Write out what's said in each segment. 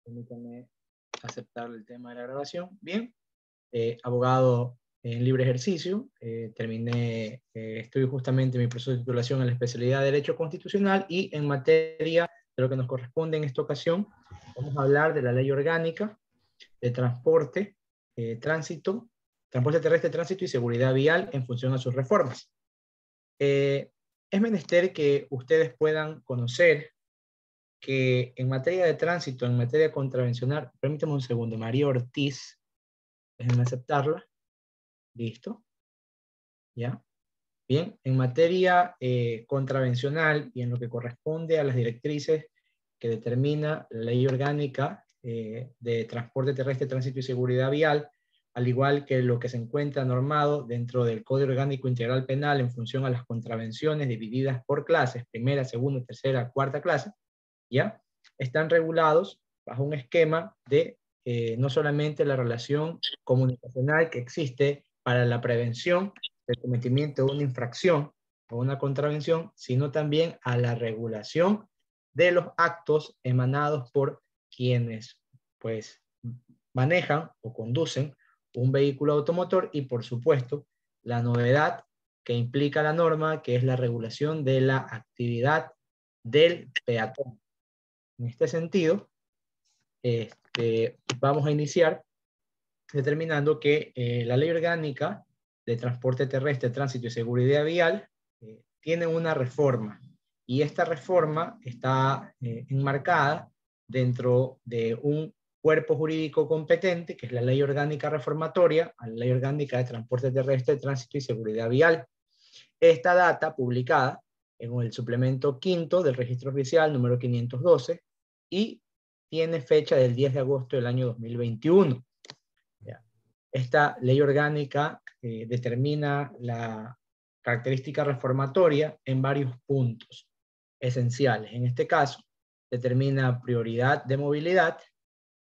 Permítanme aceptar el tema de la grabación. Bien, abogado en libre ejercicio, estoy justamente en mi proceso de titulación en la especialidad de Derecho Constitucional y en materia de lo que nos corresponde en esta ocasión, vamos a hablar de la Ley Orgánica de Transporte, Transporte Terrestre, Tránsito y Seguridad Vial en función a sus reformas. Es menester que ustedes puedan conocer que en materia de tránsito, en materia contravencional, permítame un segundo, María Ortiz, déjenme aceptarla, listo, ¿ya? Bien, en materia contravencional y en lo que corresponde a las directrices que determina la Ley Orgánica de Transporte Terrestre, Tránsito y Seguridad Vial, al igual que lo que se encuentra normado dentro del Código Orgánico Integral Penal en función a las contravenciones divididas por clases, primera, segunda, tercera, cuarta clase, ¿ya? Están regulados bajo un esquema de no solamente la relación comunicacional que existe para la prevención del cometimiento de una infracción o una contravención, sino también a la regulación de los actos emanados por quienes pues manejan o conducen un vehículo automotor y por supuesto la novedad que implica la norma, que es la regulación de la actividad del peatón. En este sentido, vamos a iniciar determinando que la Ley Orgánica de Transporte Terrestre, Tránsito y Seguridad Vial tiene una reforma, y esta reforma está enmarcada dentro de un cuerpo jurídico competente, que es la Ley Orgánica Reformatoria a la Ley Orgánica de Transporte Terrestre, Tránsito y Seguridad Vial. Esta data publicada en el suplemento quinto del Registro Oficial número 512 y tiene fecha del 10 de agosto del año 2021. Esta ley orgánica determina la característica reformatoria en varios puntos esenciales. En este caso, determina prioridad de movilidad,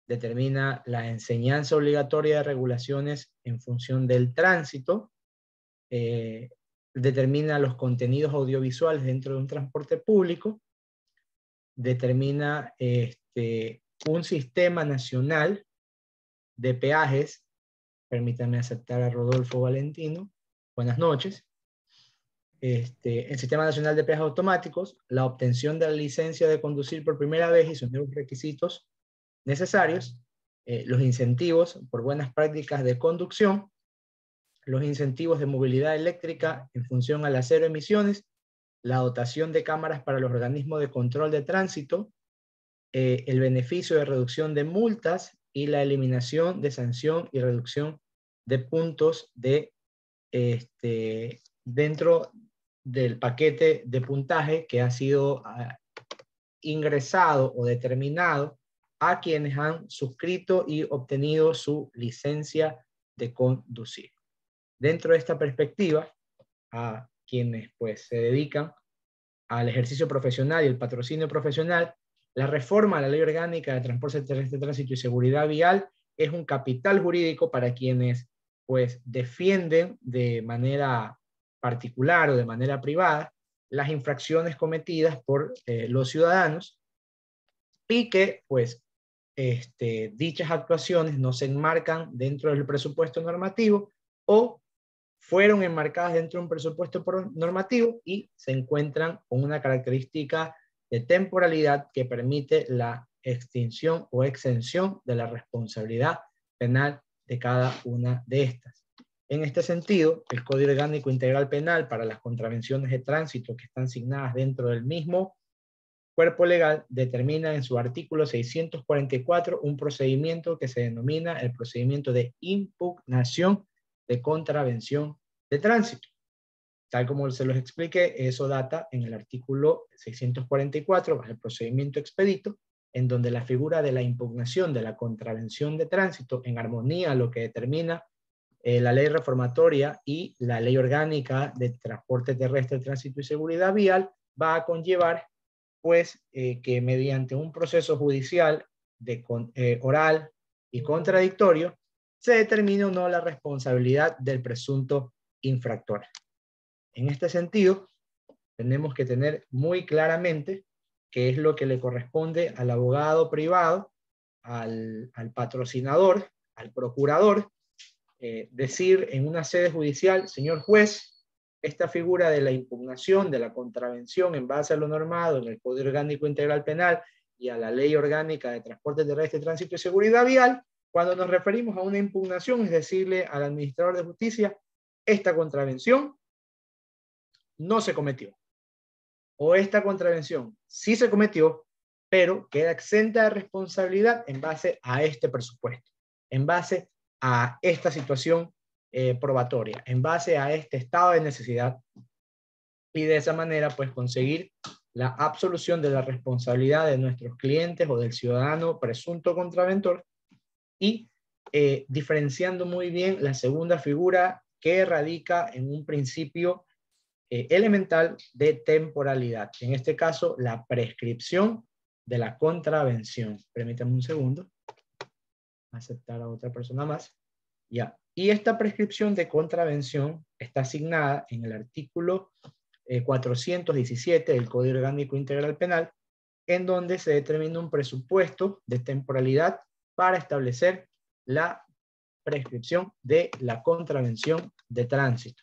determina la enseñanza obligatoria de regulaciones en función del tránsito, determina los contenidos audiovisuales dentro de un transporte público, determina un sistema nacional de peajes. Permítanme aceptar a Rodolfo Valentino. Buenas noches. El Sistema Nacional de Peajes Automáticos, la obtención de la licencia de conducir por primera vez y sus nuevos requisitos necesarios, los incentivos por buenas prácticas de conducción, los incentivos de movilidad eléctrica en función a las cero emisiones, la dotación de cámaras para los organismos de control de tránsito, el beneficio de reducción de multas y la eliminación de sanción y reducción de puntos dentro del paquete de puntaje que ha sido ingresado o determinado a quienes han suscrito y obtenido su licencia de conducir. Dentro de esta perspectiva, a quienes pues se dedican al ejercicio profesional y el patrocinio profesional, la reforma a la Ley Orgánica de Transporte Terrestre, Tránsito y Seguridad Vial es un capital jurídico para quienes pues defienden de manera particular o de manera privada las infracciones cometidas por los ciudadanos, y que pues dichas actuaciones no se enmarcan dentro del presupuesto normativo o fueron enmarcadas dentro de un presupuesto normativo y se encuentran con una característica de temporalidad que permite la extinción o exención de la responsabilidad penal de cada una de estas. En este sentido, el Código Orgánico Integral Penal para las contravenciones de tránsito que están asignadas dentro del mismo cuerpo legal determina en su artículo 644 un procedimiento que se denomina el procedimiento de impugnación de contravención de tránsito. Tal como se los expliqué, eso data en el artículo 644, el procedimiento expedito, en donde la figura de la impugnación de la contravención de tránsito, en armonía a lo que determina la ley reformatoria y la ley orgánica de transporte terrestre, tránsito y seguridad vial, va a conllevar pues que mediante un proceso judicial oral y contradictorio se determine o no la responsabilidad del presunto infractor. En este sentido, tenemos que tener muy claramente que es lo que le corresponde al abogado privado, al patrocinador, al procurador, decir en una sede judicial: señor juez, esta figura de la impugnación, de la contravención en base a lo normado en el Código Orgánico Integral Penal y a la Ley Orgánica de Transporte Terrestre, Tránsito y Seguridad Vial, cuando nos referimos a una impugnación, es decirle al administrador de justicia: esta contravención no se cometió, o esta contravención sí se cometió, pero queda exenta de responsabilidad en base a este presupuesto, en base a esta situación probatoria, en base a este estado de necesidad, y de esa manera pues conseguir la absolución de la responsabilidad de nuestros clientes o del ciudadano presunto contraventor, y diferenciando muy bien la segunda figura, que radica en un principio elemental de temporalidad, en este caso la prescripción de la contravención. Permítame un segundo, aceptar a otra persona más. Ya. Y esta prescripción de contravención está asignada en el artículo 417 del Código Orgánico Integral Penal, en donde se determina un presupuesto de temporalidad para establecer la prescripción de la contravención de tránsito.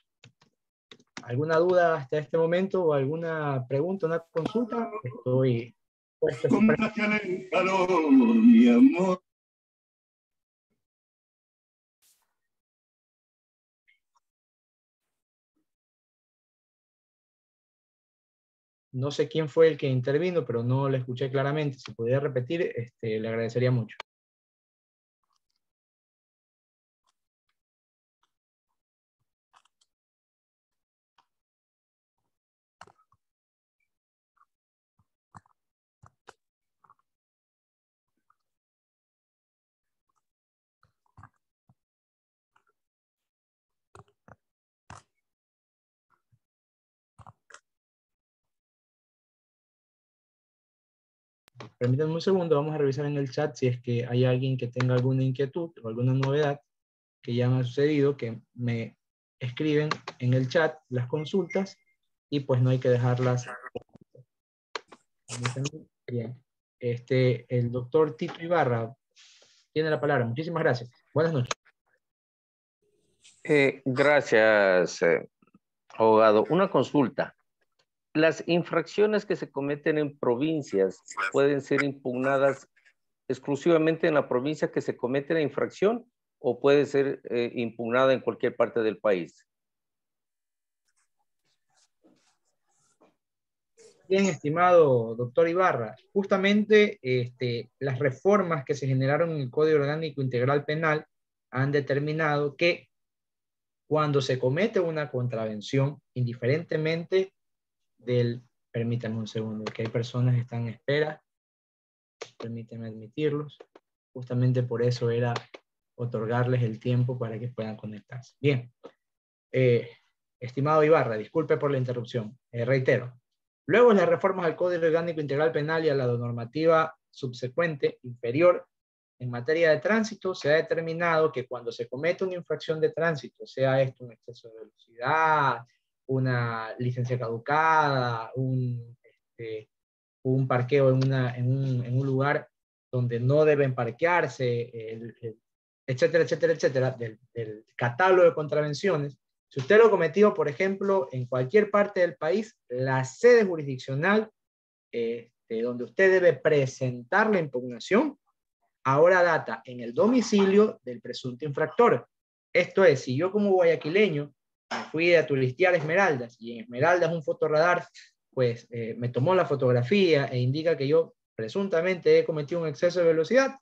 ¿Alguna duda hasta este momento o alguna pregunta, una consulta? Estoy puesto. En calor, mi amor. No sé quién fue el que intervino, pero no lo escuché claramente. Si pudiera repetir, le agradecería mucho. Permítanme un segundo, vamos a revisar en el chat si es que hay alguien que tenga alguna inquietud o alguna novedad que ya me ha sucedido, que me escriben en el chat las consultas y pues no hay que dejarlas. Bien. El doctor Tito Ibarra tiene la palabra. Muchísimas gracias. Buenas noches. Gracias, abogado. Una consulta. ¿Las infracciones que se cometen en provincias pueden ser impugnadas exclusivamente en la provincia que se comete la infracción o puede ser impugnada en cualquier parte del país? Bien, estimado doctor Ibarra, justamente las reformas que se generaron en el Código Orgánico Integral Penal han determinado que cuando se comete una contravención, indiferentemente del... Permítanme un segundo, que hay personas que están en espera. Permítanme admitirlos. Justamente por eso era otorgarles el tiempo para que puedan conectarse. Bien. Estimado Ibarra, disculpe por la interrupción. Reitero. Luego de las reformas al Código Orgánico Integral Penal y a la normativa subsecuente inferior en materia de tránsito, se ha determinado que cuando se comete una infracción de tránsito, sea esto un exceso de velocidad, una licencia caducada, un parqueo en un lugar donde no deben parquearse, etcétera, etcétera, etcétera, del catálogo de contravenciones. Si usted lo cometió, por ejemplo, en cualquier parte del país, la sede jurisdiccional donde usted debe presentar la impugnación, ahora data en el domicilio del presunto infractor. Esto es, si yo como guayaquileño me fui a turistear Esmeraldas y en Esmeraldas un fotorradar pues me tomó la fotografía e indica que yo presuntamente he cometido un exceso de velocidad,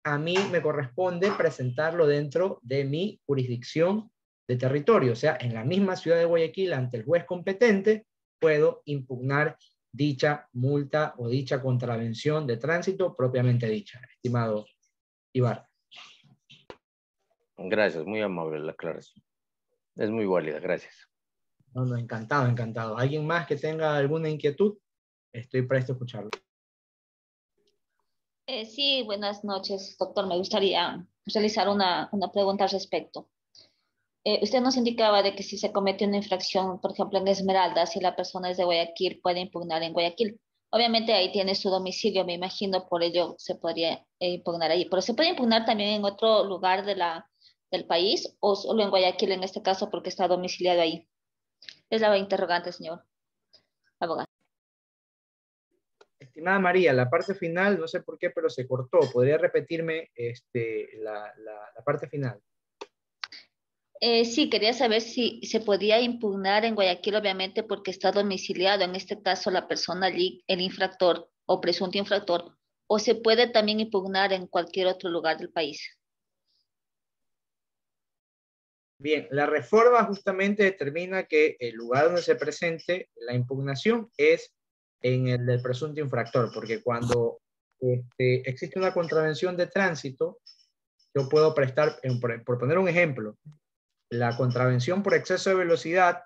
a mí me corresponde presentarlo dentro de mi jurisdicción de territorio, o sea, en la misma ciudad de Guayaquil, ante el juez competente, puedo impugnar dicha multa o dicha contravención de tránsito propiamente dicha, estimado Ibarra. Gracias, muy amable la aclaración. Es muy válida, gracias. No, encantado, encantado. ¿Alguien más que tenga alguna inquietud? Estoy presto a escucharlo. Sí, buenas noches, doctor. Me gustaría realizar una pregunta al respecto. Usted nos indicaba de que si se comete una infracción, por ejemplo, en Esmeraldas, si la persona es de Guayaquil, puede impugnar en Guayaquil. Obviamente ahí tiene su domicilio, me imagino, por ello se podría impugnar ahí. Pero se puede impugnar también en otro lugar del país o solo en Guayaquil en este caso porque está domiciliado ahí. Es la interrogante, señor abogado. Estimada María, la parte final, no sé por qué, pero se cortó. ¿Podría repetirme la parte final? Sí, quería saber si se podía impugnar en Guayaquil, obviamente, porque está domiciliado, en este caso la persona allí, el infractor o presunto infractor, o se puede también impugnar en cualquier otro lugar del país. Bien, la reforma justamente determina que el lugar donde se presente la impugnación es en el del presunto infractor, porque cuando existe una contravención de tránsito, yo puedo prestar, por poner un ejemplo, la contravención por exceso de velocidad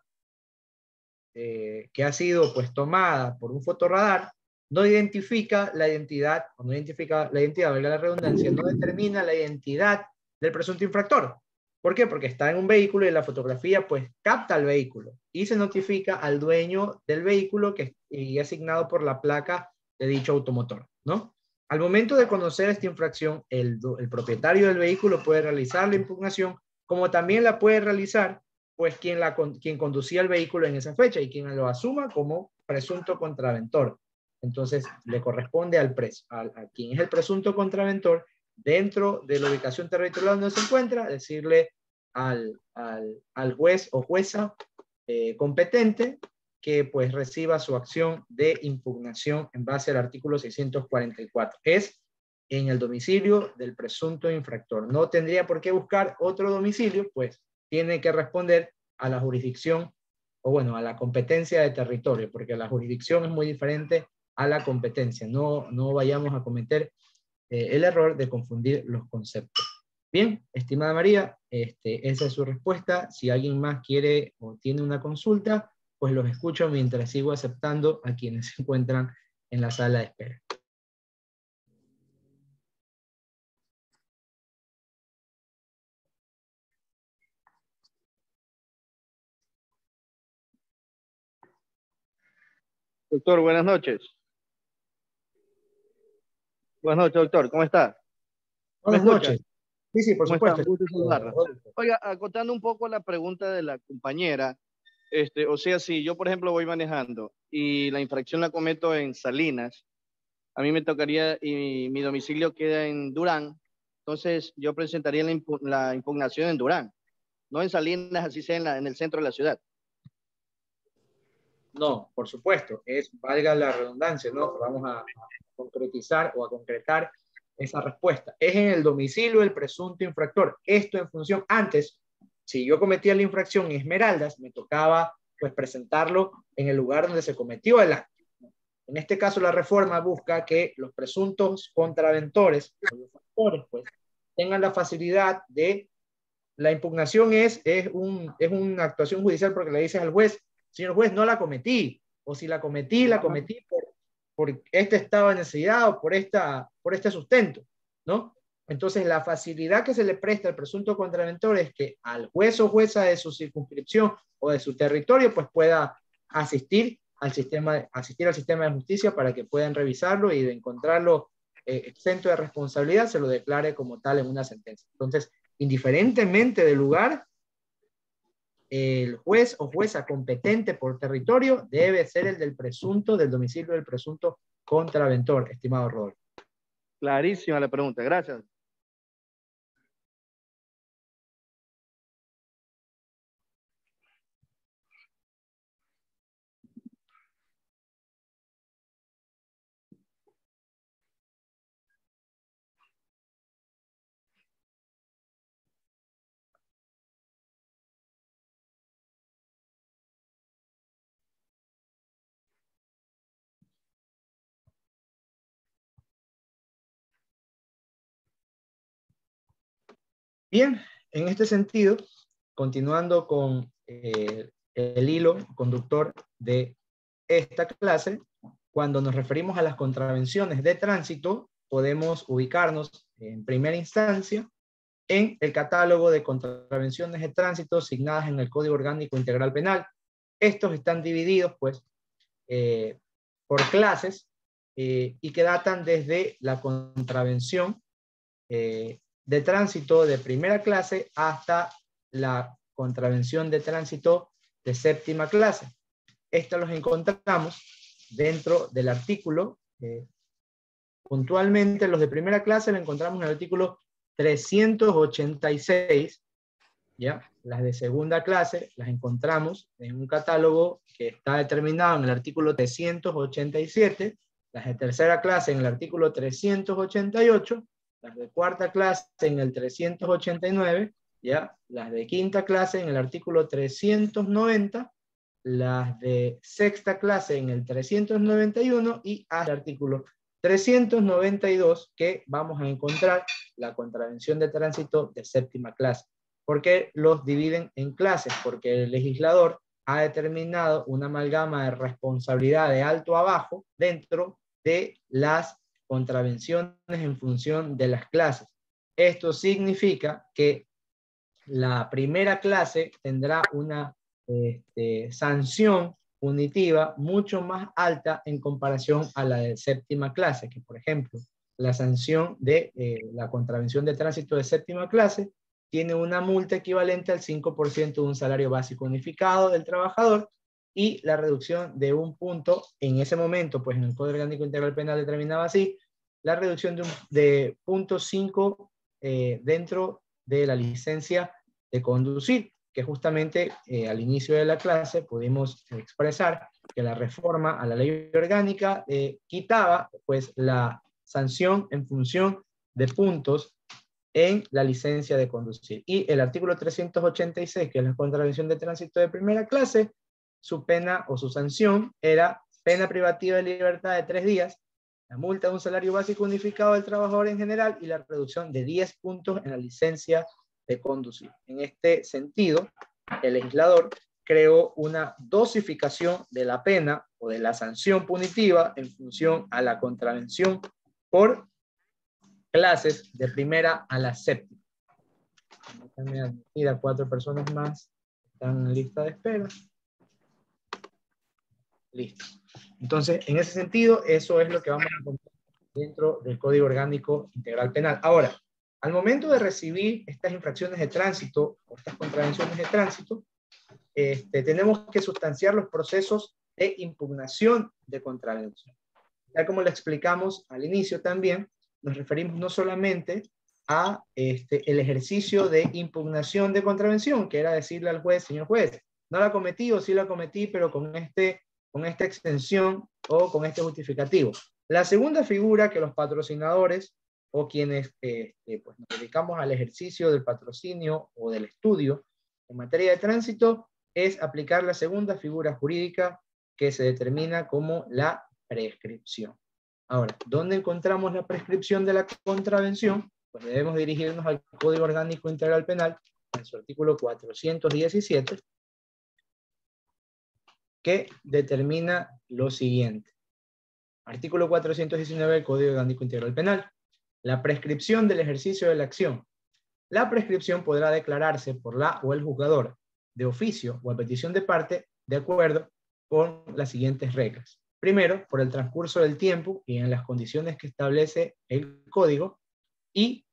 que ha sido pues tomada por un fotorradar, no identifica la identidad, o no identifica la identidad, valga la redundancia, no determina la identidad del presunto infractor. ¿Por qué? Porque está en un vehículo y la fotografía pues capta el vehículo y se notifica al dueño del vehículo que es asignado por la placa de dicho automotor, ¿no? Al momento de conocer esta infracción, el propietario del vehículo puede realizar la impugnación, como también la puede realizar pues quien conducía el vehículo en esa fecha y quien lo asuma como presunto contraventor. Entonces le corresponde a quien es el presunto contraventor dentro de la ubicación territorial donde se encuentra, decirle al juez o jueza competente que pues reciba su acción de impugnación en base al artículo 644. Es en el domicilio del presunto infractor. No tendría por qué buscar otro domicilio, pues tiene que responder a la jurisdicción o bueno, a la competencia de territorio, porque la jurisdicción es muy diferente a la competencia. No vayamos a cometer el error de confundir los conceptos. Bien, estimada María, esa es su respuesta. Si alguien más quiere o tiene una consulta, pues los escucho mientras sigo aceptando a quienes se encuentran en la sala de espera. Doctor, buenas noches. Buenas noches, doctor. ¿Cómo está? Buenas noches. Sí, por ¿Cómo supuesto. está? Un gusto saludarla. Oiga, acotando un poco la pregunta de la compañera, o sea, si yo, por ejemplo, voy manejando y la infracción la cometo en Salinas, a mí me tocaría, y mi domicilio queda en Durán, entonces yo presentaría la impugnación en Durán, no en Salinas, así sea en el centro de la ciudad. No, por supuesto, valga la redundancia, ¿no? Vamos a concretizar o a concretar esa respuesta. Es en el domicilio del presunto infractor. Esto en función, antes, si yo cometía la infracción en Esmeraldas, me tocaba pues presentarlo en el lugar donde se cometió el acto. En este caso, la reforma busca que los presuntos contraventores, los factores, pues, tengan la facilidad de, la impugnación es una actuación judicial porque le dices al juez, señor juez, no la cometí, o si la cometí por este estado de necesidad o por este sustento, ¿no? Entonces, la facilidad que se le presta al presunto contraventor es que al juez o jueza de su circunscripción o de su territorio, pues pueda asistir al sistema de justicia para que puedan revisarlo y de encontrarlo exento de responsabilidad, se lo declare como tal en una sentencia. Entonces, indiferentemente del lugar, el juez o jueza competente por territorio debe ser el del domicilio del presunto contraventor, estimado Rodolfo. Clarísima la pregunta, gracias. Bien, en este sentido, continuando con el hilo conductor de esta clase, cuando nos referimos a las contravenciones de tránsito, podemos ubicarnos en primera instancia en el catálogo de contravenciones de tránsito asignadas en el Código Orgánico Integral Penal. Estos están divididos, pues, por clases, y que datan desde la contravención de tránsito de primera clase hasta la contravención de tránsito de séptima clase. Estos los encontramos dentro del artículo, puntualmente los de primera clase los encontramos en el artículo 386, ¿ya? Las de segunda clase las encontramos en un catálogo que está determinado en el artículo 387, las de tercera clase en el artículo 388, las de cuarta clase en el 389, ¿ya? Las de quinta clase en el artículo 390, las de sexta clase en el 391 y hasta el artículo 392 que vamos a encontrar la contravención de tránsito de séptima clase. ¿Por qué los dividen en clases? Porque el legislador ha determinado una amalgama de responsabilidad de alto a bajo dentro de las contravenciones en función de las clases. Esto significa que la primera clase tendrá una sanción punitiva mucho más alta en comparación a la de séptima clase, que por ejemplo, la sanción de la contravención de tránsito de séptima clase tiene una multa equivalente al 5% de un salario básico unificado del trabajador y la reducción de un punto, en ese momento, pues en el Código Orgánico Integral Penal determinaba así, la reducción de 0.5 dentro de la licencia de conducir, que justamente al inicio de la clase pudimos expresar que la reforma a la ley orgánica quitaba pues la sanción en función de puntos en la licencia de conducir. Y el artículo 386, que es la contravención de tránsito de primera clase, su pena o su sanción era pena privativa de libertad de 3 días, la multa de un salario básico unificado del trabajador en general y la reducción de 10 puntos en la licencia de conducir. En este sentido, el legislador creó una dosificación de la pena o de la sanción punitiva en función a la contravención por clases de primera a la séptima. Déjame admitir a 4 personas más que están en lista de espera. Listo. Entonces, en ese sentido, eso es lo que vamos a encontrar dentro del Código Orgánico Integral Penal. Ahora, al momento de recibir estas infracciones de tránsito o estas contravenciones de tránsito, tenemos que sustanciar los procesos de impugnación de contravención. Ya como lo explicamos al inicio también, nos referimos no solamente a el ejercicio de impugnación de contravención, que era decirle al juez, señor juez, no la cometí o sí la cometí, pero con esta extensión o con este justificativo. La segunda figura que los patrocinadores o quienes pues nos dedicamos al ejercicio del patrocinio o del estudio en materia de tránsito es aplicar la segunda figura jurídica que se determina como la prescripción. Ahora, ¿dónde encontramos la prescripción de la contravención? Pues debemos dirigirnos al Código Orgánico Integral Penal, en su artículo 417, que determina lo siguiente. Artículo 419 del Código Orgánico Integral Penal. La prescripción del ejercicio de la acción. La prescripción podrá declararse por la o el juzgador de oficio o a petición de parte de acuerdo con las siguientes reglas. Primero, por el transcurso del tiempo y en las condiciones que establece el código. Y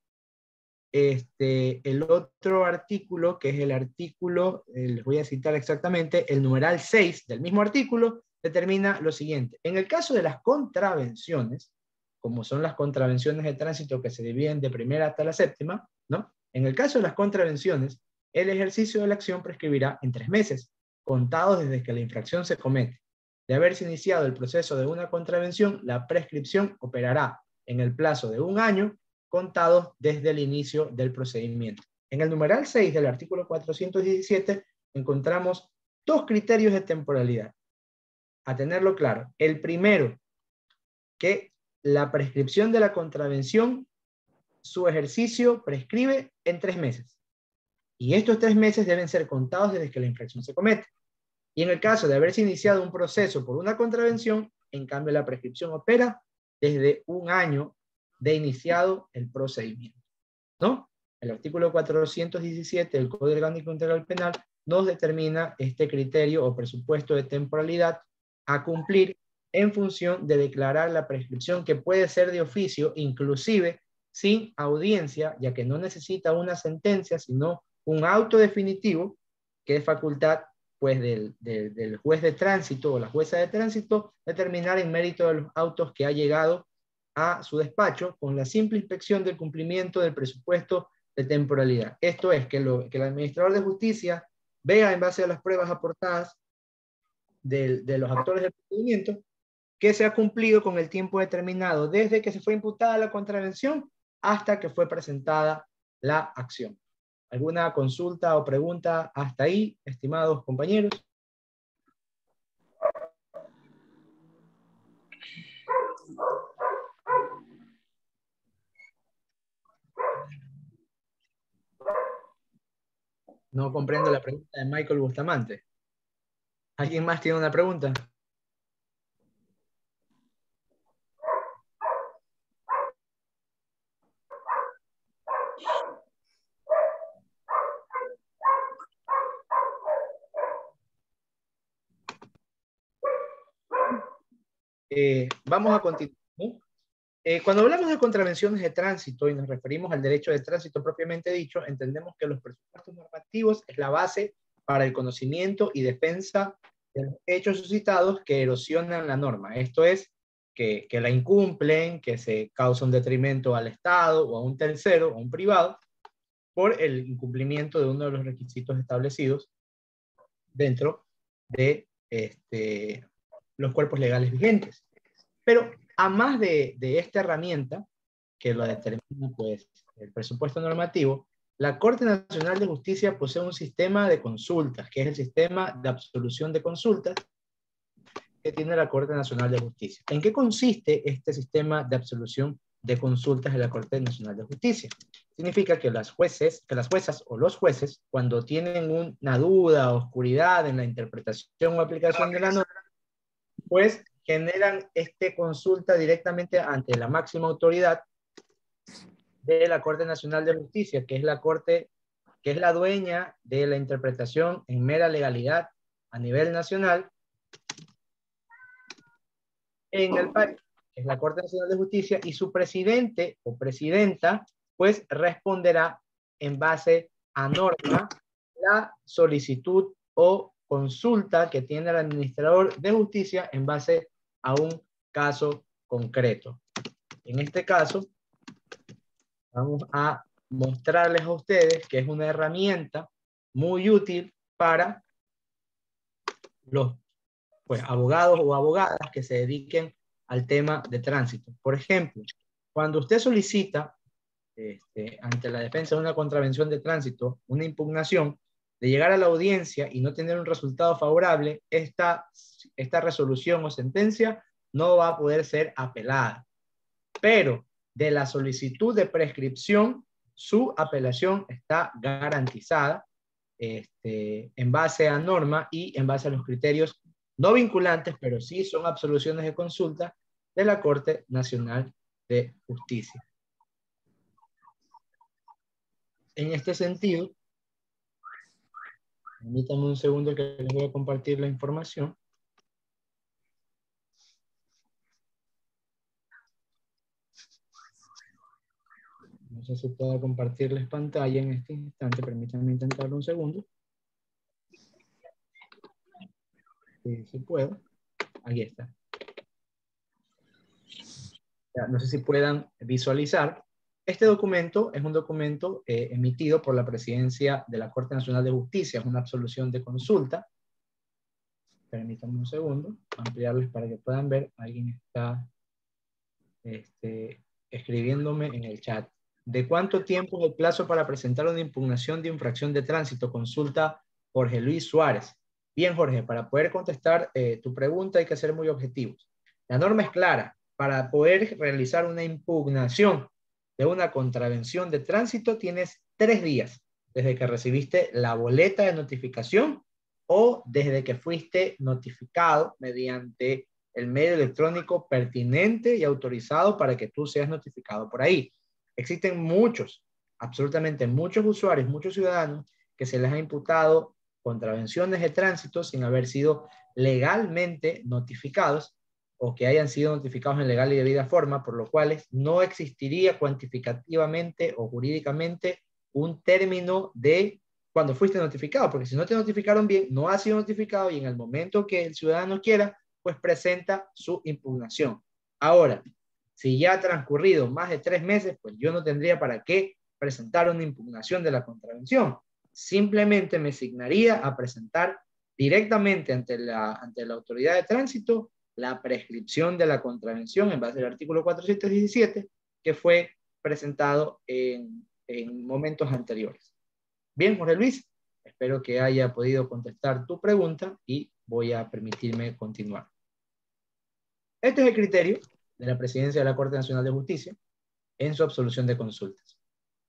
el otro artículo, que es el artículo, les voy a citar exactamente, el numeral 6 del mismo artículo, determina lo siguiente. En el caso de las contravenciones, como son las contravenciones de tránsito que se dividen de primera hasta la séptima, ¿no? En el caso de las contravenciones, el ejercicio de la acción prescribirá en 3 meses, contados desde que la infracción se comete. De haberse iniciado el proceso de una contravención, la prescripción operará en el plazo de 1 año, contados desde el inicio del procedimiento. En el numeral 6 del artículo 417 encontramos 2 criterios de temporalidad. A tenerlo claro. El primero, que la prescripción de la contravención, su ejercicio prescribe en 3 meses. Y estos 3 meses deben ser contados desde que la infracción se comete. Y en el caso de haberse iniciado un proceso por una contravención, en cambio la prescripción opera desde 1 año de iniciado el procedimiento, ¿no? El artículo 417 del Código Orgánico Integral Penal nos determina este criterio o presupuesto de temporalidad a cumplir en función de declarar la prescripción, que puede ser de oficio, inclusive sin audiencia, ya que no necesita una sentencia, sino un auto definitivo, que es facultad pues, del juez de tránsito o la jueza de tránsito, determinar en mérito de los autos que ha llegado a su despacho con la simple inspección del cumplimiento del presupuesto de temporalidad. Esto es que el administrador de justicia vea en base a las pruebas aportadas de los actores del procedimiento que se ha cumplido con el tiempo determinado desde que se fue imputada la contravención hasta que fue presentada la acción. ¿Alguna consulta o pregunta hasta ahí, estimados compañeros? No comprendo la pregunta de Michael Bustamante. ¿Alguien más tiene una pregunta? Vamos a continuar. Cuando hablamos de contravenciones de tránsito y nos referimos al derecho de tránsito propiamente dicho, entendemos que los presupuestos normativos es la base para el conocimiento y defensa de los hechos suscitados que erosionan la norma. Esto es, que la incumplen, que se causa un detrimento al Estado o a un tercero o a un privado por el incumplimiento de uno de los requisitos establecidos dentro de los cuerpos legales vigentes. Pero a más de esta herramienta, que lo determina pues, el presupuesto normativo, la Corte Nacional de Justicia posee un sistema de consultas, que es el sistema de absolución de consultas que tiene la Corte Nacional de Justicia. ¿En qué consiste este sistema de absolución de consultas de la Corte Nacional de Justicia? Significa que las juezas o los jueces, cuando tienen una duda o oscuridad en la interpretación o aplicación de la norma, pues generan consulta directamente ante la máxima autoridad de la Corte Nacional de Justicia, que es la Corte, que es la dueña de la interpretación en mera legalidad a nivel nacional en el país, que es la Corte Nacional de Justicia, y su presidente o presidenta, pues responderá en base a norma la solicitud o consulta que tiene el administrador de justicia en base a un caso concreto. En este caso, vamos a mostrarles a ustedes que es una herramienta muy útil para los abogados o abogadas que se dediquen al tema de tránsito. Por ejemplo, cuando usted solicita ante la defensa de una contravención de tránsito, una impugnación, de llegar a la audiencia y no tener un resultado favorable, esta resolución o sentencia no va a poder ser apelada. Pero de la solicitud de prescripción, su apelación está garantizada en base a norma y en base a los criterios no vinculantes, pero sí son absoluciones de consulta de la Corte Nacional de Justicia. En este sentido, permítanme un segundo que les voy a compartir la información. No sé si puedo compartirles pantalla en este instante, permítanme intentarlo un segundo. Sí, sí puedo. Ahí está. Ya, no sé si puedan visualizar. Este documento es un documento emitido por la Presidencia de la Corte Nacional de Justicia. Es una absolución de consulta. Permítanme un segundo, ampliarles para que puedan ver. Alguien está escribiéndome en el chat. ¿De cuánto tiempo es el plazo para presentar una impugnación de infracción de tránsito? Consulta Jorge Luis Suárez. Bien, Jorge, para poder contestar tu pregunta hay que ser muy objetivos. La norma es clara. Para poder realizar una impugnación de una contravención de tránsito tienes 3 días, desde que recibiste la boleta de notificación o desde que fuiste notificado mediante el medio electrónico pertinente y autorizado para que tú seas notificado por ahí. Existen muchos, absolutamente muchos usuarios, muchos ciudadanos que se les ha imputado contravenciones de tránsito sin haber sido legalmente notificados o que hayan sido notificados en legal y debida forma, por lo cual no existiría cuantificativamente o jurídicamente un término de cuando fuiste notificado, porque si no te notificaron bien, no ha sido notificado y en el momento que el ciudadano quiera, pues presenta su impugnación. Ahora, si ya ha transcurrido más de 3 meses, pues yo no tendría para qué presentar una impugnación de la contravención. Simplemente me asignaría a presentar directamente ante la autoridad de tránsito la prescripción de la contravención en base al artículo 417 que fue presentado en momentos anteriores. Bien, Jorge Luis, espero que haya podido contestar tu pregunta y voy a permitirme continuar. Este es el criterio de la Presidencia de la Corte Nacional de Justicia en su absolución de consultas.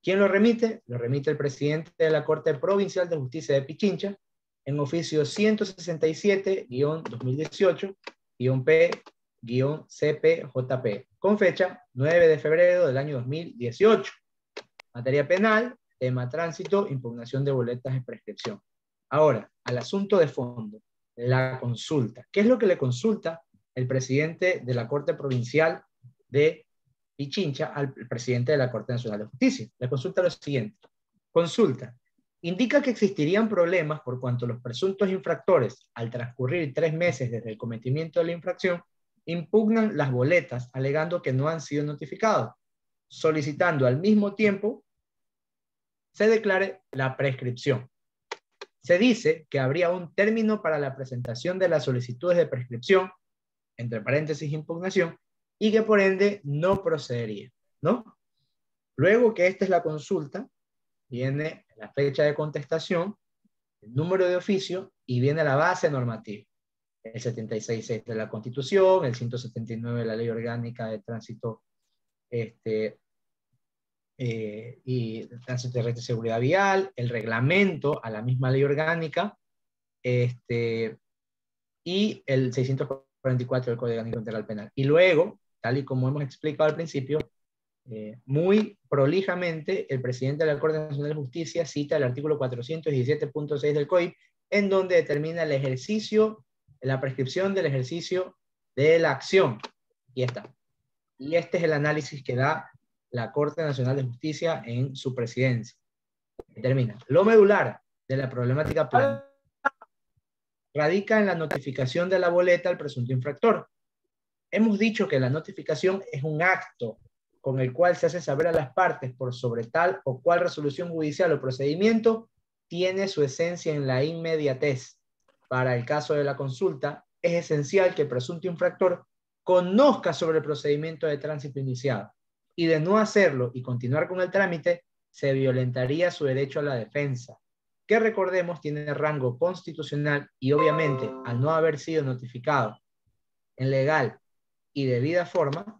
¿Quién lo remite? Lo remite el presidente de la Corte Provincial de Justicia de Pichincha en oficio 167-2018-P-CPJP, con fecha 9 de febrero del año 2018. Materia penal, tema tránsito, impugnación de boletas de prescripción. Ahora, al asunto de fondo, la consulta. ¿Qué es lo que le consulta el presidente de la Corte Provincial de Pichincha al presidente de la Corte Nacional de Justicia? Le consulta lo siguiente. Consulta. Indica que existirían problemas por cuanto los presuntos infractores, al transcurrir 3 meses desde el cometimiento de la infracción, impugnan las boletas alegando que no han sido notificados, solicitando al mismo tiempo se declare la prescripción. Se dice que habría un término para la presentación de las solicitudes de prescripción, entre paréntesis impugnación, y que por ende no procedería, ¿no? Luego que esta es la consulta, viene la fecha de contestación, el número de oficio y viene la base normativa. El 76.6 de la Constitución, el 179 de la Ley Orgánica de Tránsito y de Tránsito Terrestre y Seguridad Vial, el reglamento a la misma Ley Orgánica y el 644 del Código Orgánico Integral Penal. Y luego, tal y como hemos explicado al principio, muy prolijamente, el presidente de la Corte Nacional de Justicia cita el artículo 417.6 del COIP, en donde determina el ejercicio, la prescripción del ejercicio de la acción. Y está. Y este es el análisis que da la Corte Nacional de Justicia en su presidencia. Determina. Lo medular de la problemática planteada radica en la notificación de la boleta al presunto infractor. Hemos dicho que la notificación es un acto con el cual se hace saber a las partes por sobre tal o cual resolución judicial o procedimiento tiene su esencia en la inmediatez. Para el caso de la consulta, es esencial que el presunto infractor conozca sobre el procedimiento de tránsito iniciado, y de no hacerlo y continuar con el trámite, se violentaría su derecho a la defensa, que recordemos tiene rango constitucional y obviamente al no haber sido notificado en legal y debida forma,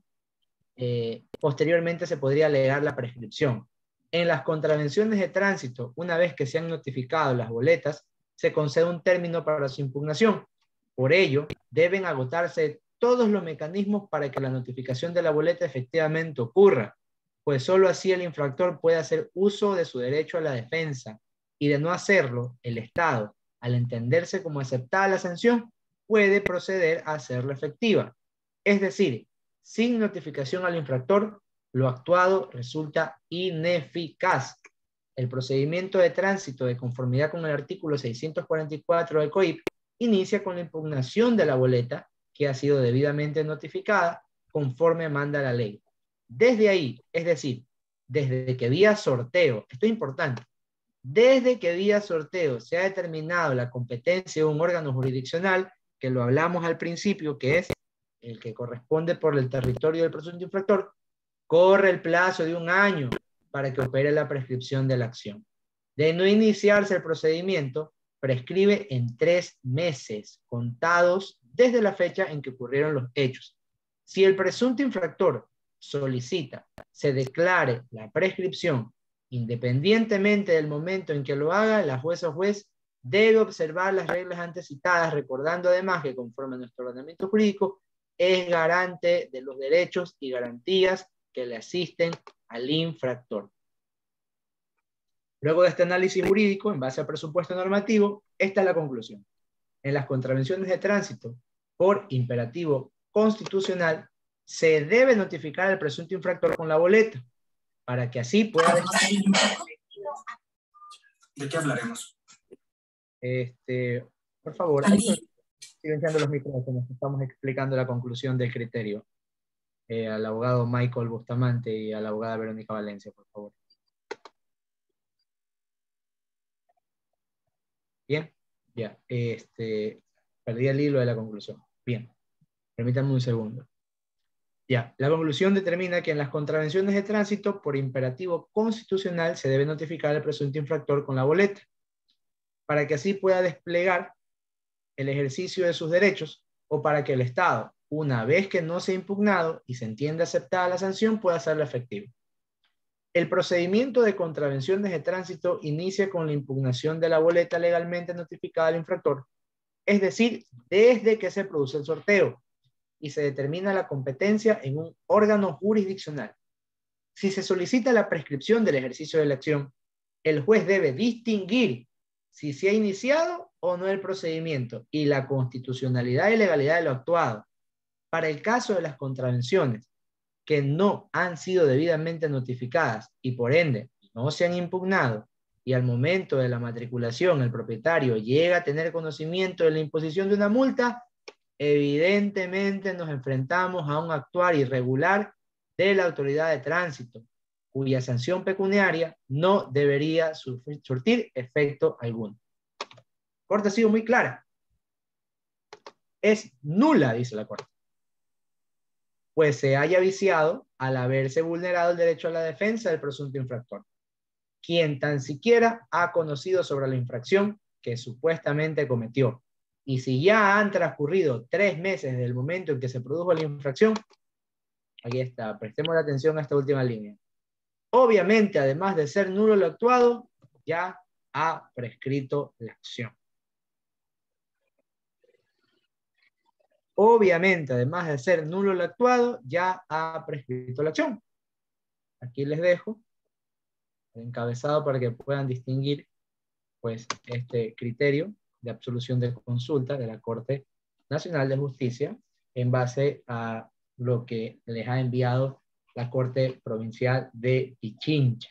posteriormente se podría alegar la prescripción. En las contravenciones de tránsito, una vez que se han notificado las boletas, se concede un término para su impugnación. Por ello, deben agotarse todos los mecanismos para que la notificación de la boleta efectivamente ocurra, pues solo así el infractor puede hacer uso de su derecho a la defensa, y de no hacerlo, el Estado, al entenderse como aceptada la sanción, puede proceder a hacerla efectiva. Es decir, sin notificación al infractor, lo actuado resulta ineficaz. El procedimiento de tránsito de conformidad con el artículo 644 del COIP inicia con la impugnación de la boleta que ha sido debidamente notificada conforme manda la ley. Desde ahí, es decir, desde que vía sorteo, esto es importante, desde que vía sorteo se ha determinado la competencia de un órgano jurisdiccional, que lo hablamos al principio, que es el que corresponde por el territorio del presunto infractor, corre el plazo de 1 año para que opere la prescripción de la acción. De no iniciarse el procedimiento, prescribe en 3 meses, contados desde la fecha en que ocurrieron los hechos. Si el presunto infractor solicita, se declare la prescripción, independientemente del momento en que lo haga, la jueza o juez debe observar las reglas antes citadas, recordando además que conforme a nuestro ordenamiento jurídico, es garante de los derechos y garantías que le asisten al infractor. Luego de este análisis jurídico, en base al presupuesto normativo, esta es la conclusión. En las contravenciones de tránsito, por imperativo constitucional, se debe notificar al presunto infractor con la boleta, para que así pueda... ¿De qué hablaremos? Por favor, silenciando los micrófonos, estamos explicando la conclusión del criterio. Al abogado Michael Bustamante y a la abogada Verónica Valencia, por favor. Bien, ya, perdí el hilo de la conclusión. Bien, permítanme un segundo. Ya, la conclusión determina que en las contravenciones de tránsito, por imperativo constitucional, se debe notificar al presunto infractor con la boleta, para que así pueda desplegar el ejercicio de sus derechos, o para que el Estado, una vez que no sea impugnado y se entienda aceptada la sanción, pueda hacerla efectiva. El procedimiento de contravenciones de tránsito inicia con la impugnación de la boleta legalmente notificada al infractor, es decir, desde que se produce el sorteo y se determina la competencia en un órgano jurisdiccional. Si se solicita la prescripción del ejercicio de la acción, el juez debe distinguir si se ha iniciado o no el procedimiento y la constitucionalidad y legalidad de lo actuado. Para el caso de las contravenciones que no han sido debidamente notificadas y por ende no se han impugnado, y al momento de la matriculación el propietario llega a tener conocimiento de la imposición de una multa, evidentemente nos enfrentamos a un actuar irregular de la autoridad de tránsito, cuya sanción pecuniaria no debería surtir efecto alguno. Corte ha sido muy clara. Es nula, dice la Corte, pues se haya viciado al haberse vulnerado el derecho a la defensa del presunto infractor, quien tan siquiera ha conocido sobre la infracción que supuestamente cometió. Y si ya han transcurrido 3 meses desde el momento en que se produjo la infracción, aquí está, prestemos la atención a esta última línea. Obviamente, además de ser nulo lo actuado, ya ha prescrito la acción. Obviamente, además de ser nulo lo actuado, ya ha prescrito la acción. Aquí les dejo el encabezado para que puedan distinguir pues, este criterio de absolución de consulta de la Corte Nacional de Justicia en base a lo que les ha enviado la Corte Provincial de Pichincha.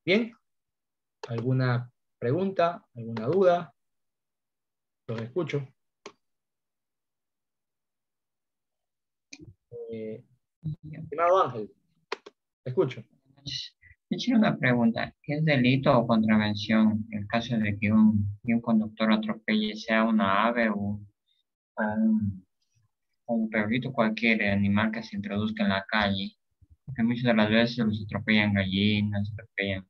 Bien, ¿alguna pregunta, alguna duda? Los escucho. Estimado Ángel, te escucho. Yo quiero una pregunta. ¿Qué es delito o contravención en el caso de que un conductor atropelle, sea una ave o un perrito, cualquier animal que se introduzca en la calle? Porque muchas de las veces los atropellan gallinas, atropellan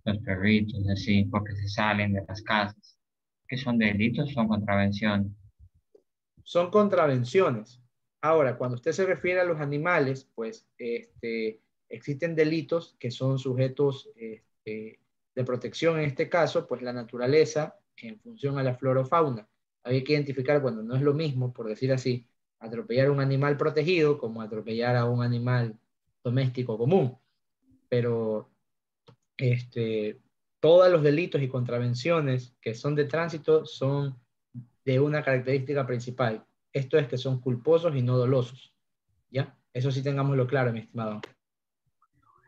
los perritos, así, porque se salen de las casas. ¿Qué son delitos o son contravenciones? Son contravenciones. Ahora, cuando usted se refiere a los animales, pues existen delitos que son sujetos de protección en este caso, pues la naturaleza en función a la flora o fauna. Hay que identificar cuando no es lo mismo, por decir así, atropellar a un animal protegido como atropellar a un animal doméstico común. Pero todos los delitos y contravenciones que son de tránsito son de una característica principal. Esto es que son culposos y no dolosos. ¿Ya? Eso sí tengámoslo claro, mi estimado.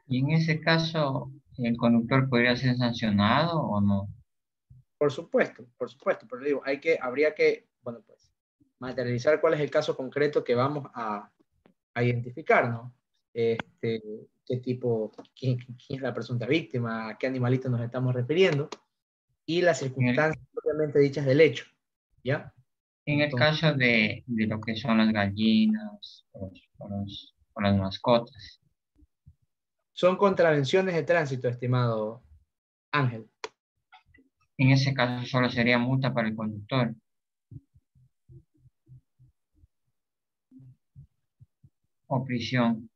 Y en ese caso, ¿el conductor podría ser sancionado o no? Por supuesto, pero digo, habría que, bueno, pues, materializar cuál es el caso concreto que vamos a identificar, ¿no? Qué tipo, quién es la presunta víctima, a qué animalito nos estamos refiriendo, y las circunstancias propiamente dichas del hecho, ¿ya? En el Entonces, caso de lo que son las gallinas o las mascotas. son contravenciones de tránsito, estimado Ángel. En ese caso solo sería multa para el conductor. O prisión.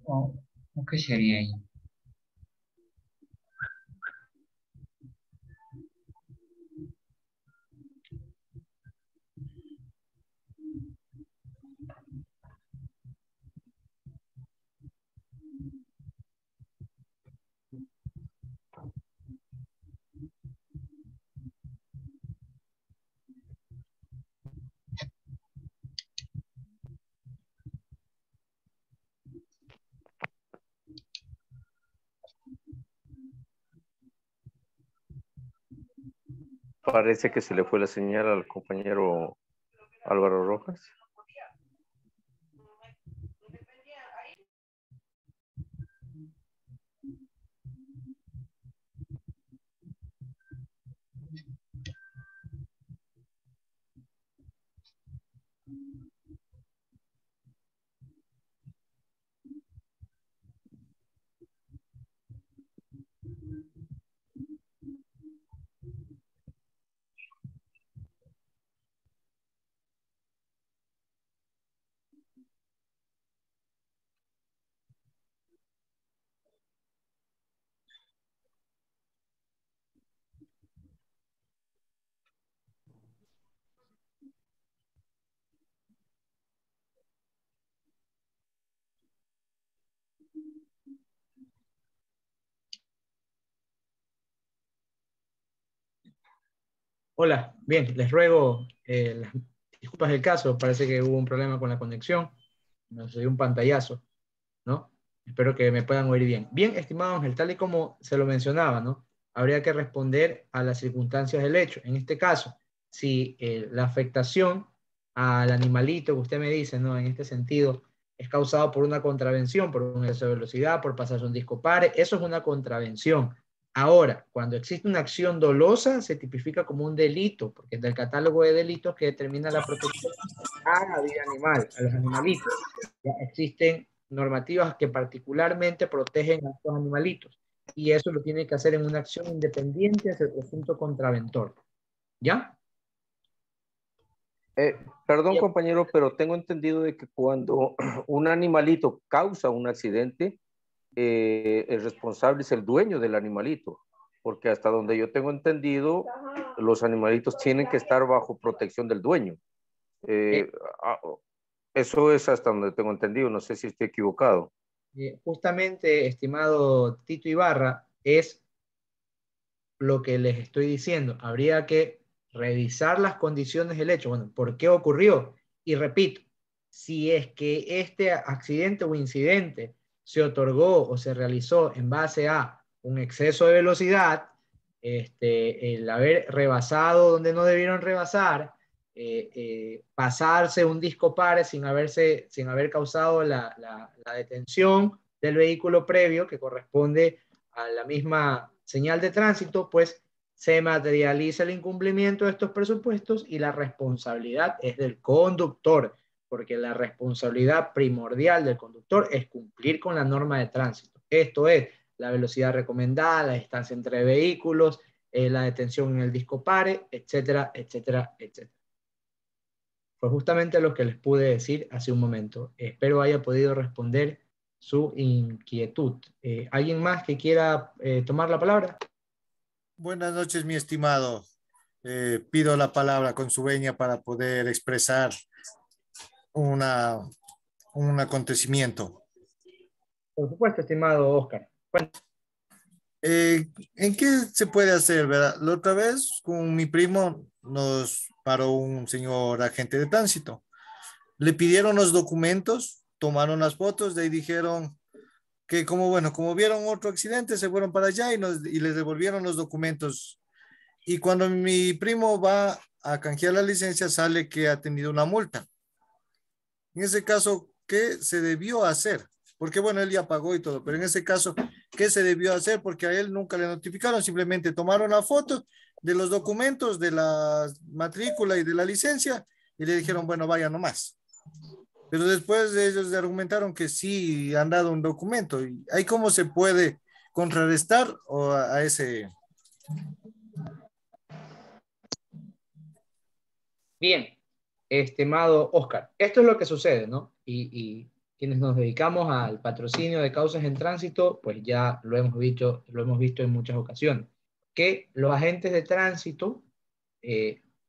¿O qué sería ahí? Parece que se le fue la señal al compañero Álvaro Rojas. Hola, bien, les ruego las disculpas del caso, parece que hubo un problema con la conexión, nos dio un pantallazo, ¿no? Espero que me puedan oír bien. Bien, estimado Ángel, tal y como se lo mencionaba, ¿no? Habría que responder a las circunstancias del hecho. En este caso, si la afectación al animalito que usted me dice, ¿no? En este sentido, es causado por una contravención, por un exceso de velocidad, por pasarse un disco pare, eso es una contravención. Ahora, cuando existe una acción dolosa, se tipifica como un delito, porque es del catálogo de delitos que determina la protección a la vida animal, a los animalitos. Ya existen normativas que particularmente protegen a estos animalitos, y eso lo tiene que hacer en una acción independiente hacia el presunto contraventor. ¿Ya? Perdón, compañero, pero tengo entendido de que cuando un animalito causa un accidente, el responsable es el dueño del animalito, porque hasta donde yo tengo entendido, los animalitos tienen que estar bajo protección del dueño. Eso es hasta donde tengo entendido, no sé si estoy equivocado. Justamente, estimado Tito Ibarra, es lo que les estoy diciendo. Habría que revisar las condiciones del hecho. Bueno, ¿por qué ocurrió? Y repito, si es que este accidente o incidente se otorgó o se realizó en base a un exceso de velocidad, el haber rebasado donde no debieron rebasar, pasarse un disco pare sin haber causado la detención del vehículo previo que corresponde a la misma señal de tránsito, pues se materializa el incumplimiento de estos presupuestos y la responsabilidad es del conductor, porque la responsabilidad primordial del conductor es cumplir con la norma de tránsito. Esto es la velocidad recomendada, la distancia entre vehículos, la detención en el disco pare, etcétera, etcétera, etcétera. Fue justamente lo que les pude decir hace un momento. Espero haya podido responder su inquietud. ¿Alguien más que quiera tomar la palabra? Buenas noches, mi estimado. Pido la palabra con su venia para poder expresar un acontecimiento. Por supuesto, estimado Oscar. Bueno. ¿En qué se puede hacer, verdad? La otra vez con mi primo nos paró un señor agente de tránsito. Le pidieron los documentos, tomaron las fotos, de ahí dijeron que como vieron otro accidente, se fueron para allá y les devolvieron los documentos. Y cuando mi primo va a canjear la licencia, sale que ha tenido una multa. En ese caso, ¿qué se debió hacer? Porque bueno, él ya pagó y todo, pero en ese caso, ¿qué se debió hacer? Porque a él nunca le notificaron, simplemente tomaron la foto de los documentos, de la matrícula y de la licencia y le dijeron, bueno, vaya nomás. Pero después ellos le argumentaron que sí han dado un documento. ¿Y ahí cómo se puede contrarrestar a ese? Bien, estimado Oscar, esto es lo que sucede, ¿no? Y quienes nos dedicamos al patrocinio de causas en tránsito, pues ya lo hemos visto en muchas ocasiones, que los agentes de tránsito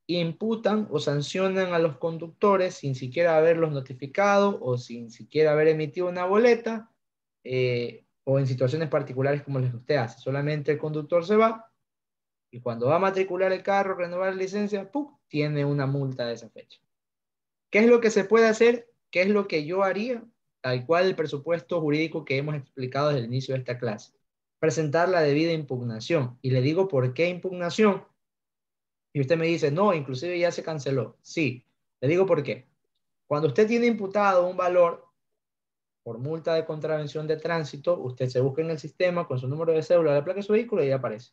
imputan o sancionan a los conductores sin siquiera haberlos notificado o sin siquiera haber emitido una boleta, o en situaciones particulares como las que usted hace. Solamente el conductor se va y cuando va a matricular el carro, renovar la licencia, ¡pum!, tiene una multa de esa fecha. ¿Qué es lo que se puede hacer? ¿Qué es lo que yo haría? Tal cual el presupuesto jurídico que hemos explicado desde el inicio de esta clase. Presentar la debida impugnación. Y le digo por qué impugnación. Y usted me dice, no, inclusive ya se canceló. Sí, le digo por qué. Cuando usted tiene imputado un valor por multa de contravención de tránsito, usted se busca en el sistema con su número de cédula, la placa de su vehículo y ahí aparece.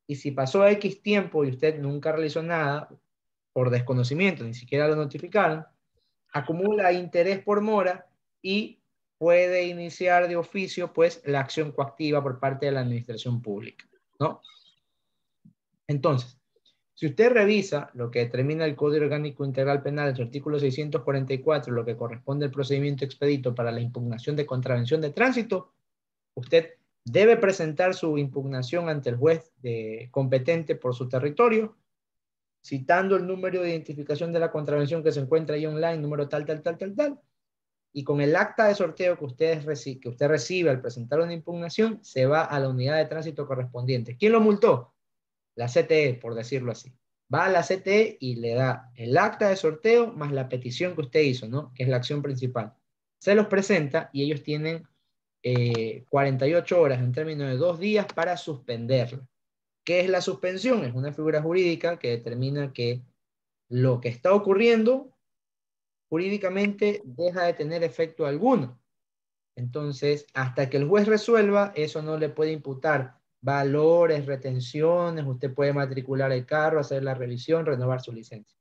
Y si pasó X tiempo y usted nunca realizó nada, por desconocimiento, ni siquiera lo notificaron, acumula interés por mora y puede iniciar de oficio pues la acción coactiva por parte de la administración pública, ¿no? Entonces, si usted revisa lo que determina el Código Orgánico Integral Penal, su artículo 644, lo que corresponde al procedimiento expedito para la impugnación de contravención de tránsito, usted debe presentar su impugnación ante el juez competente por su territorio, citando el número de identificación de la contravención que se encuentra ahí online, número tal, tal, tal, tal, tal, y con el acta de sorteo que usted recibe al presentar una impugnación, se va a la unidad de tránsito correspondiente. ¿Quién lo multó? La CTE, por decirlo así. Va a la CTE y le da el acta de sorteo más la petición que usted hizo, ¿no? Que es la acción principal. Se los presenta y ellos tienen 48 horas en términos de 2 días para suspenderla. ¿Qué es la suspensión? Es una figura jurídica que determina que lo que está ocurriendo jurídicamente deja de tener efecto alguno. Entonces, hasta que el juez resuelva, eso no le puede imputar valores, retenciones, usted puede matricular el carro, hacer la revisión, renovar su licencia.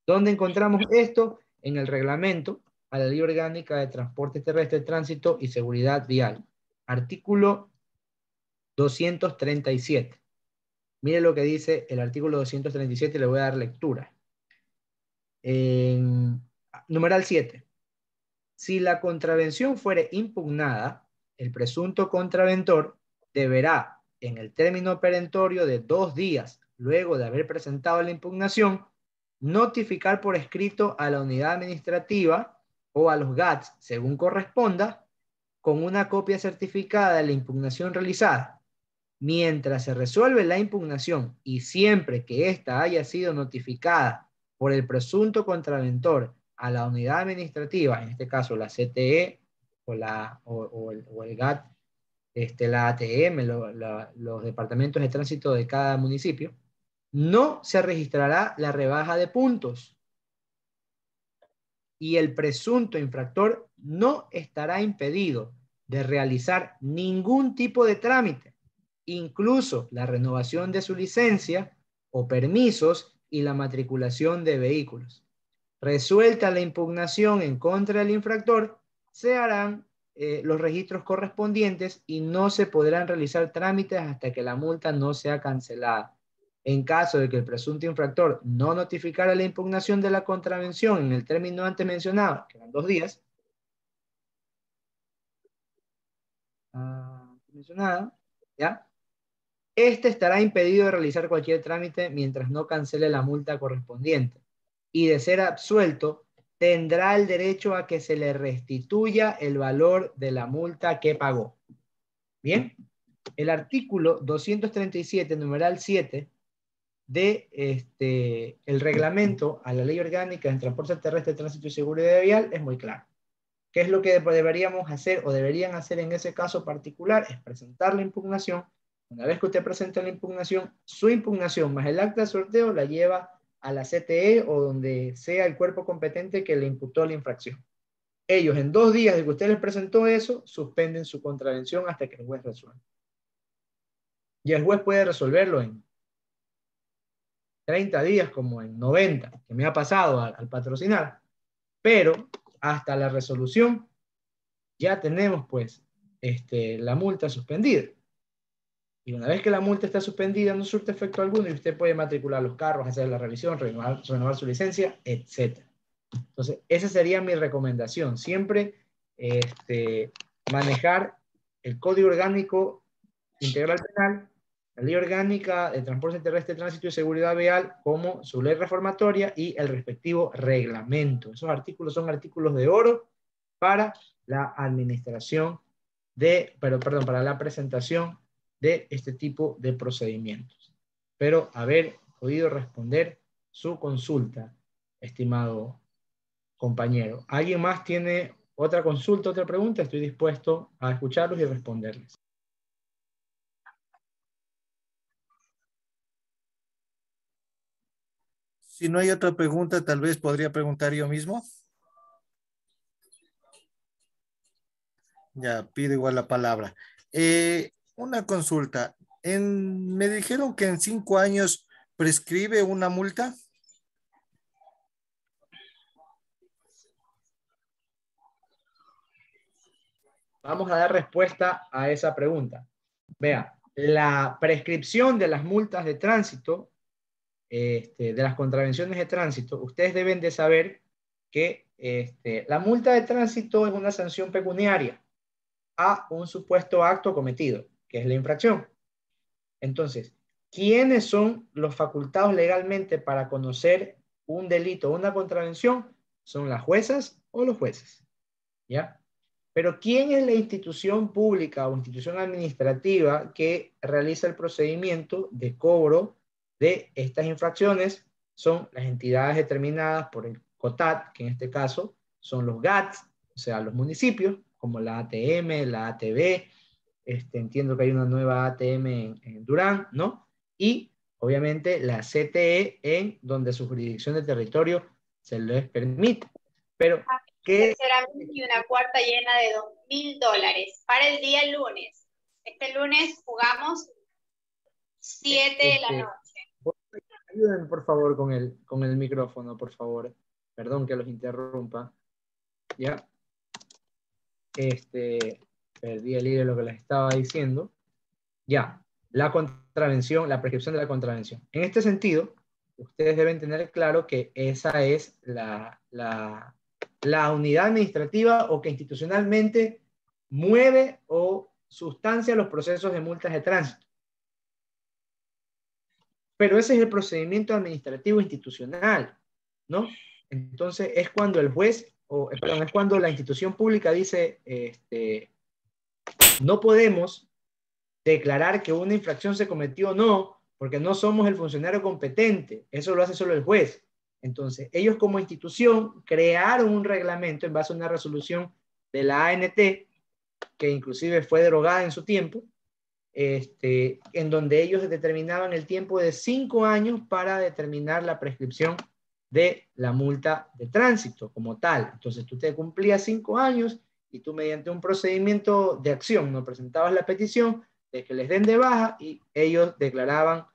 ¿Dónde encontramos esto? En el reglamento a la Ley Orgánica de Transporte Terrestre, Tránsito y Seguridad Vial. Artículo 237. Mire lo que dice el artículo 237 y le voy a dar lectura. Numeral 7. Si la contravención fuere impugnada, el presunto contraventor deberá, en el término perentorio de 2 días luego de haber presentado la impugnación, notificar por escrito a la unidad administrativa o a los GATS, según corresponda, con una copia certificada de la impugnación realizada. Mientras se resuelve la impugnación y siempre que ésta haya sido notificada por el presunto contraventor a la unidad administrativa, en este caso la CTE o el GAT, la ATM, los departamentos de tránsito de cada municipio, no se registrará la rebaja de puntos y el presunto infractor no estará impedido de realizar ningún tipo de trámite, incluso la renovación de su licencia o permisos y la matriculación de vehículos. Resuelta la impugnación en contra del infractor, se harán los registros correspondientes y no se podrán realizar trámites hasta que la multa no sea cancelada. En caso de que el presunto infractor no notificara la impugnación de la contravención en el término antes mencionado, que eran 2 días, ¿ya? Este estará impedido de realizar cualquier trámite mientras no cancele la multa correspondiente. Y de ser absuelto, tendrá el derecho a que se le restituya el valor de la multa que pagó. Bien, el artículo 237, numeral 7, de el reglamento a la Ley Orgánica de Transporte Terrestre, Tránsito y Seguridad Vial es muy claro. ¿Qué es lo que deberíamos hacer o deberían hacer en ese caso particular? Es presentar la impugnación. Una vez que usted presenta la impugnación, su impugnación más el acta de sorteo la lleva a la CTE o donde sea el cuerpo competente que le imputó la infracción. Ellos en 2 días de que usted les presentó eso, suspenden su contravención hasta que el juez resuelva. Y el juez puede resolverlo en 30 días como en 90, que me ha pasado al patrocinar. Pero hasta la resolución ya tenemos pues la multa suspendida. Y una vez que la multa está suspendida, no surte efecto alguno y usted puede matricular los carros, hacer la revisión, renovar su licencia, etc. Entonces, esa sería mi recomendación. Siempre manejar el Código Orgánico Integral Penal, la Ley Orgánica de Transporte Terrestre, Tránsito y Seguridad Vial como su ley reformatoria y el respectivo reglamento. Esos artículos son artículos de oro para la administración para la presentación de este tipo de procedimientos. Espero haber podido responder su consulta, estimado compañero. ¿Alguien más tiene otra consulta, otra pregunta? Estoy dispuesto a escucharlos y responderles. Si no hay otra pregunta, tal vez podría preguntar yo mismo. Ya, pido igual la palabra. Una consulta. Me dijeron que en 5 años prescribe una multa. Vamos a dar respuesta a esa pregunta. Vea, la prescripción de las multas de tránsito, de las contravenciones de tránsito, ustedes deben de saber que la multa de tránsito es una sanción pecuniaria a un supuesto acto cometido, que es la infracción. Entonces, ¿quiénes son los facultados legalmente para conocer un delito o una contravención? Son las juezas o los jueces, ¿ya? Pero ¿quién es la institución pública o institución administrativa que realiza el procedimiento de cobro de estas infracciones? Son las entidades determinadas por el COTAT, que en este caso son los GATS, o sea, los municipios, como la ATM, la ATB, entiendo que hay una nueva ATM en Durán, ¿no? Y obviamente la CTE en donde su jurisdicción de territorio se les permite. Pero, ¿qué? Sinceramente, una cuarta llena de $2,000 para el día lunes. Este lunes jugamos 7 de la noche. Ayúdenme por favor con el micrófono, por favor. Perdón que los interrumpa. Ya. Perdí el hilo de lo que les estaba diciendo. Ya. La contravención, la prescripción de la contravención. En este sentido, ustedes deben tener claro que esa es la unidad administrativa o que institucionalmente mueve o sustancia los procesos de multas de tránsito. Pero ese es el procedimiento administrativo institucional, ¿no? Entonces es cuando el juez, perdón, es cuando la institución pública dice, no podemos declarar que una infracción se cometió o no, porque no somos el funcionario competente, eso lo hace solo el juez. Entonces, ellos como institución crearon un reglamento en base a una resolución de la ANT, que inclusive fue derogada en su tiempo, en donde ellos determinaban el tiempo de 5 años para determinar la prescripción de la multa de tránsito como tal. Entonces tú te cumplías 5 años y tú mediante un procedimiento de acción no presentabas la petición de que les den de baja y ellos declaraban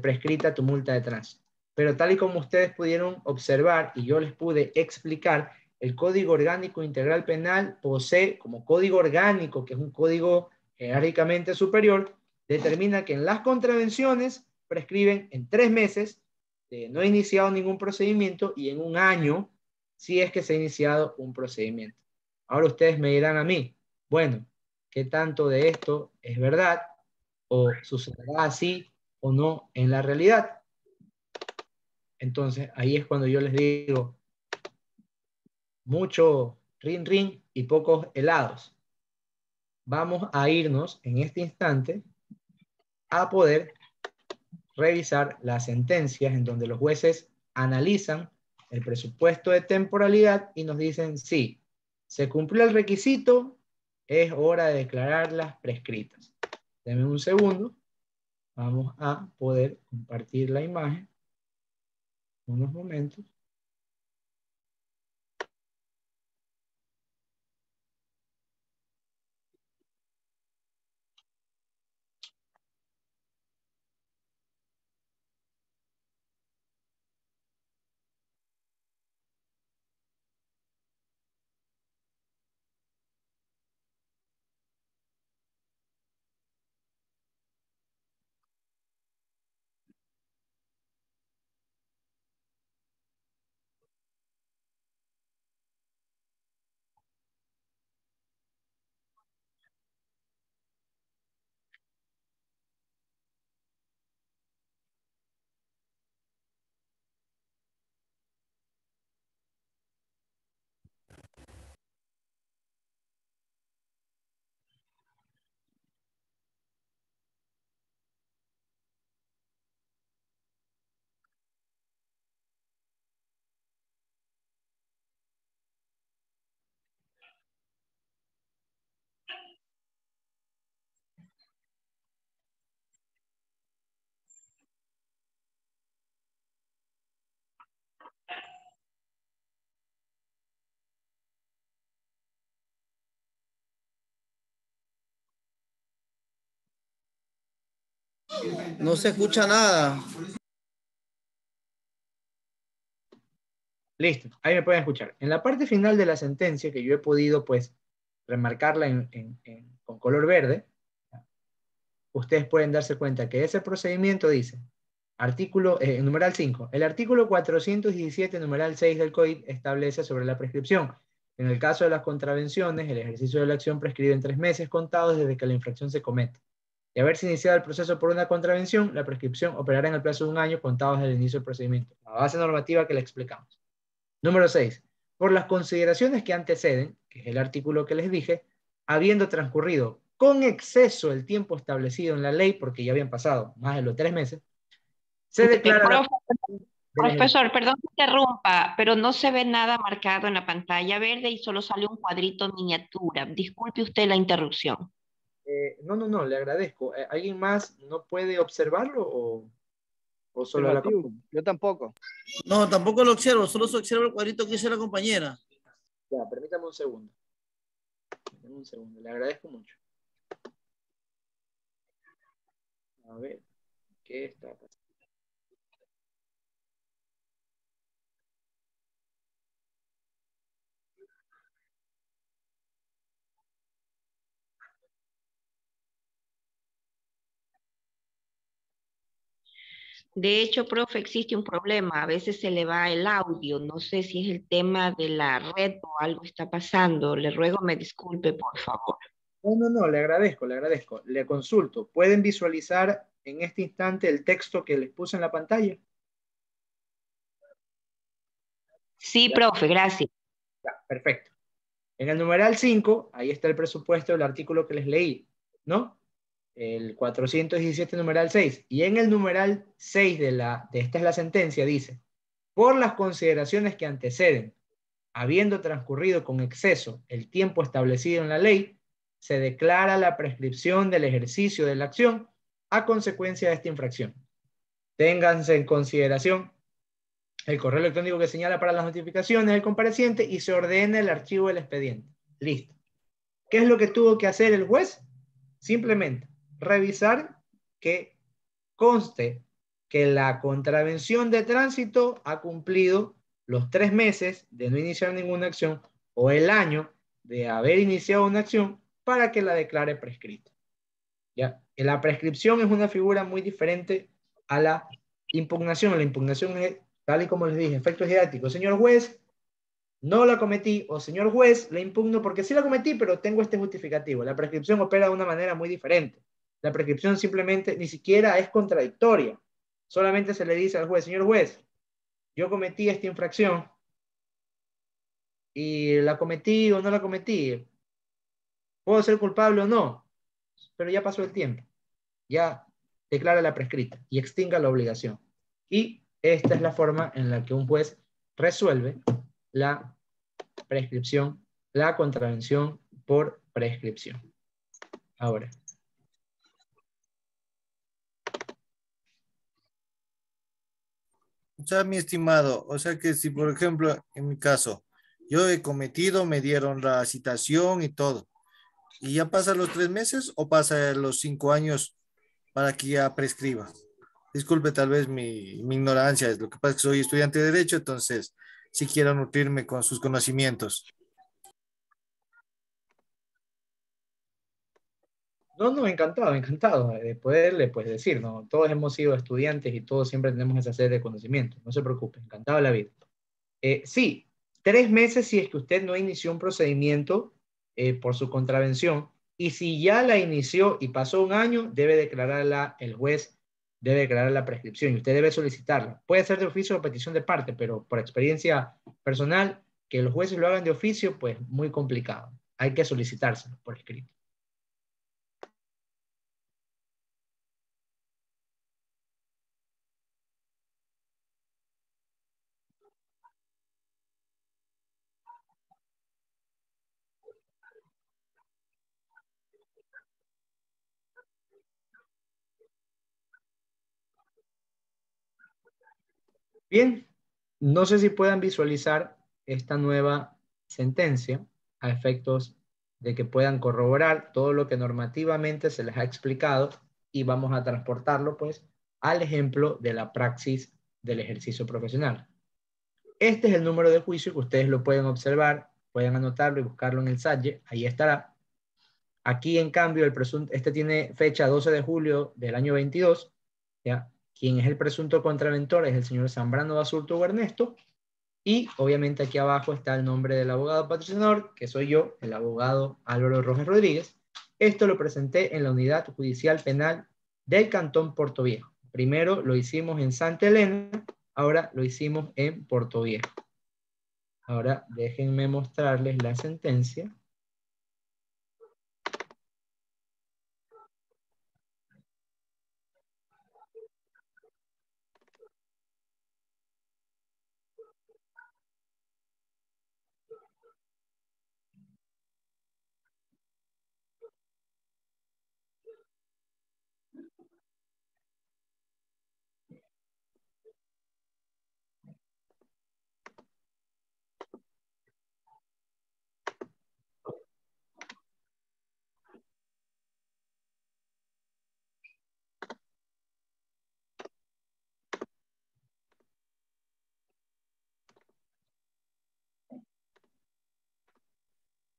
prescrita tu multa de tránsito. Pero tal y como ustedes pudieron observar y yo les pude explicar, el Código Orgánico Integral Penal posee como código orgánico, que es un código jerárquicamente superior, determina que en las contravenciones prescriben en 3 meses de no iniciado ningún procedimiento y en 1 año si es que se ha iniciado un procedimiento. Ahora ustedes me dirán a mí, bueno, ¿qué tanto de esto es verdad o sucederá así o no en la realidad? Entonces ahí es cuando yo les digo, mucho rin rin y pocos helados. Vamos a irnos en este instante a poder revisar las sentencias en donde los jueces analizan el presupuesto de temporalidad y nos dicen, sí, se cumplió el requisito, es hora de declararlas prescritas. Denme un segundo, vamos a poder compartir la imagen unos momentos. No se escucha nada. Listo, ahí me pueden escuchar. En la parte final de la sentencia, que yo he podido pues remarcarla con color verde, ustedes pueden darse cuenta que ese procedimiento dice, artículo, numeral 5, el artículo 417, numeral 6 del COID establece sobre la prescripción. En el caso de las contravenciones, el ejercicio de la acción prescribe en 3 meses contados desde que la infracción se comete. De haberse iniciado el proceso por una contravención, la prescripción operará en el plazo de 1 año contados desde el inicio del procedimiento. La base normativa que le explicamos. Número 6. Por las consideraciones que anteceden, que es el artículo que les dije, habiendo transcurrido con exceso el tiempo establecido en la ley, porque ya habían pasado más de los 3 meses, se declara... Profesor, perdón que interrumpa, pero no se ve nada marcado en la pantalla verde y solo sale un cuadrito miniatura. Disculpe usted la interrupción. No, le agradezco. ¿Alguien más no puede observarlo o solo la... Yo tampoco. No, tampoco lo observo, solo se observa el cuadrito que dice la compañera. Ya, permítame un segundo. Le agradezco mucho. A ver, ¿qué está pasando? De hecho, profe, existe un problema. A veces se le va el audio. No sé si es el tema de la red o algo está pasando. Le ruego me disculpe, por favor. No, le agradezco. Le consulto. ¿Pueden visualizar en este instante el texto que les puse en la pantalla? Sí, profe, gracias. Ya, perfecto. En el numeral 5, ahí está el presupuesto del artículo que les leí, ¿no? El 417 numeral 6. Y en el numeral 6 de esta es la sentencia, dice, por las consideraciones que anteceden, habiendo transcurrido con exceso el tiempo establecido en la ley, se declara la prescripción del ejercicio de la acción a consecuencia de esta infracción. Ténganse en consideración el correo electrónico que señala para las notificaciones del compareciente y se ordena el archivo del expediente. Listo. ¿Qué es lo que tuvo que hacer el juez? Simplemente revisar que conste que la contravención de tránsito ha cumplido los 3 meses de no iniciar ninguna acción o el año de haber iniciado una acción para que la declare prescrita. ¿Ya? La prescripción es una figura muy diferente a la impugnación. La impugnación es, tal y como les dije, efectos didácticos. Señor juez, no la cometí, o señor juez, la impugno porque sí la cometí, pero tengo este justificativo. La prescripción opera de una manera muy diferente. La prescripción simplemente ni siquiera es contradictoria. Solamente se le dice al juez, señor juez, yo cometí esta infracción y la cometí o no la cometí. ¿Puedo ser culpable o no? Pero ya pasó el tiempo. Ya declara la prescrita y extinga la obligación. Y esta es la forma en la que un juez resuelve la prescripción, la contravención por prescripción. Ahora. O sea, mi estimado, o sea que si, por ejemplo, en mi caso, yo he cometido, me dieron la citación y todo, ¿y ya pasan los 3 meses o pasa los 5 años para que ya prescriba? Disculpe tal vez mi ignorancia, es lo que pasa es que soy estudiante de Derecho, entonces sí quiero nutrirme con sus conocimientos. No, encantado de poderle pues decir, ¿no? Todos hemos sido estudiantes y todos siempre tenemos esa sed de conocimiento, no se preocupe, encantado de la vida. Sí, 3 meses si es que usted no inició un procedimiento por su contravención, y si ya la inició y pasó 1 año, debe declararla, el juez debe declarar la prescripción y usted debe solicitarla. Puede ser de oficio o petición de parte, pero por experiencia personal, que los jueces lo hagan de oficio, pues muy complicado. Hay que solicitárselo por escrito. Bien, no sé si puedan visualizar esta nueva sentencia a efectos de que puedan corroborar todo lo que normativamente se les ha explicado y vamos a transportarlo pues al ejemplo de la praxis del ejercicio profesional. Este es el número de juicio que ustedes lo pueden observar, pueden anotarlo y buscarlo en el SAGE, ahí estará. Aquí en cambio el presunto, este tiene fecha 12 de julio del año 22, ¿ya? Quien es el presunto contraventor es el señor Zambrano Basurto Ernesto, y obviamente aquí abajo está el nombre del abogado patrocinador, que soy yo, el abogado Álvaro Rojas Rodríguez. Esto lo presenté en la Unidad Judicial Penal del Cantón Portoviejo. Primero lo hicimos en Santa Elena, ahora lo hicimos en Portoviejo. Ahora déjenme mostrarles la sentencia.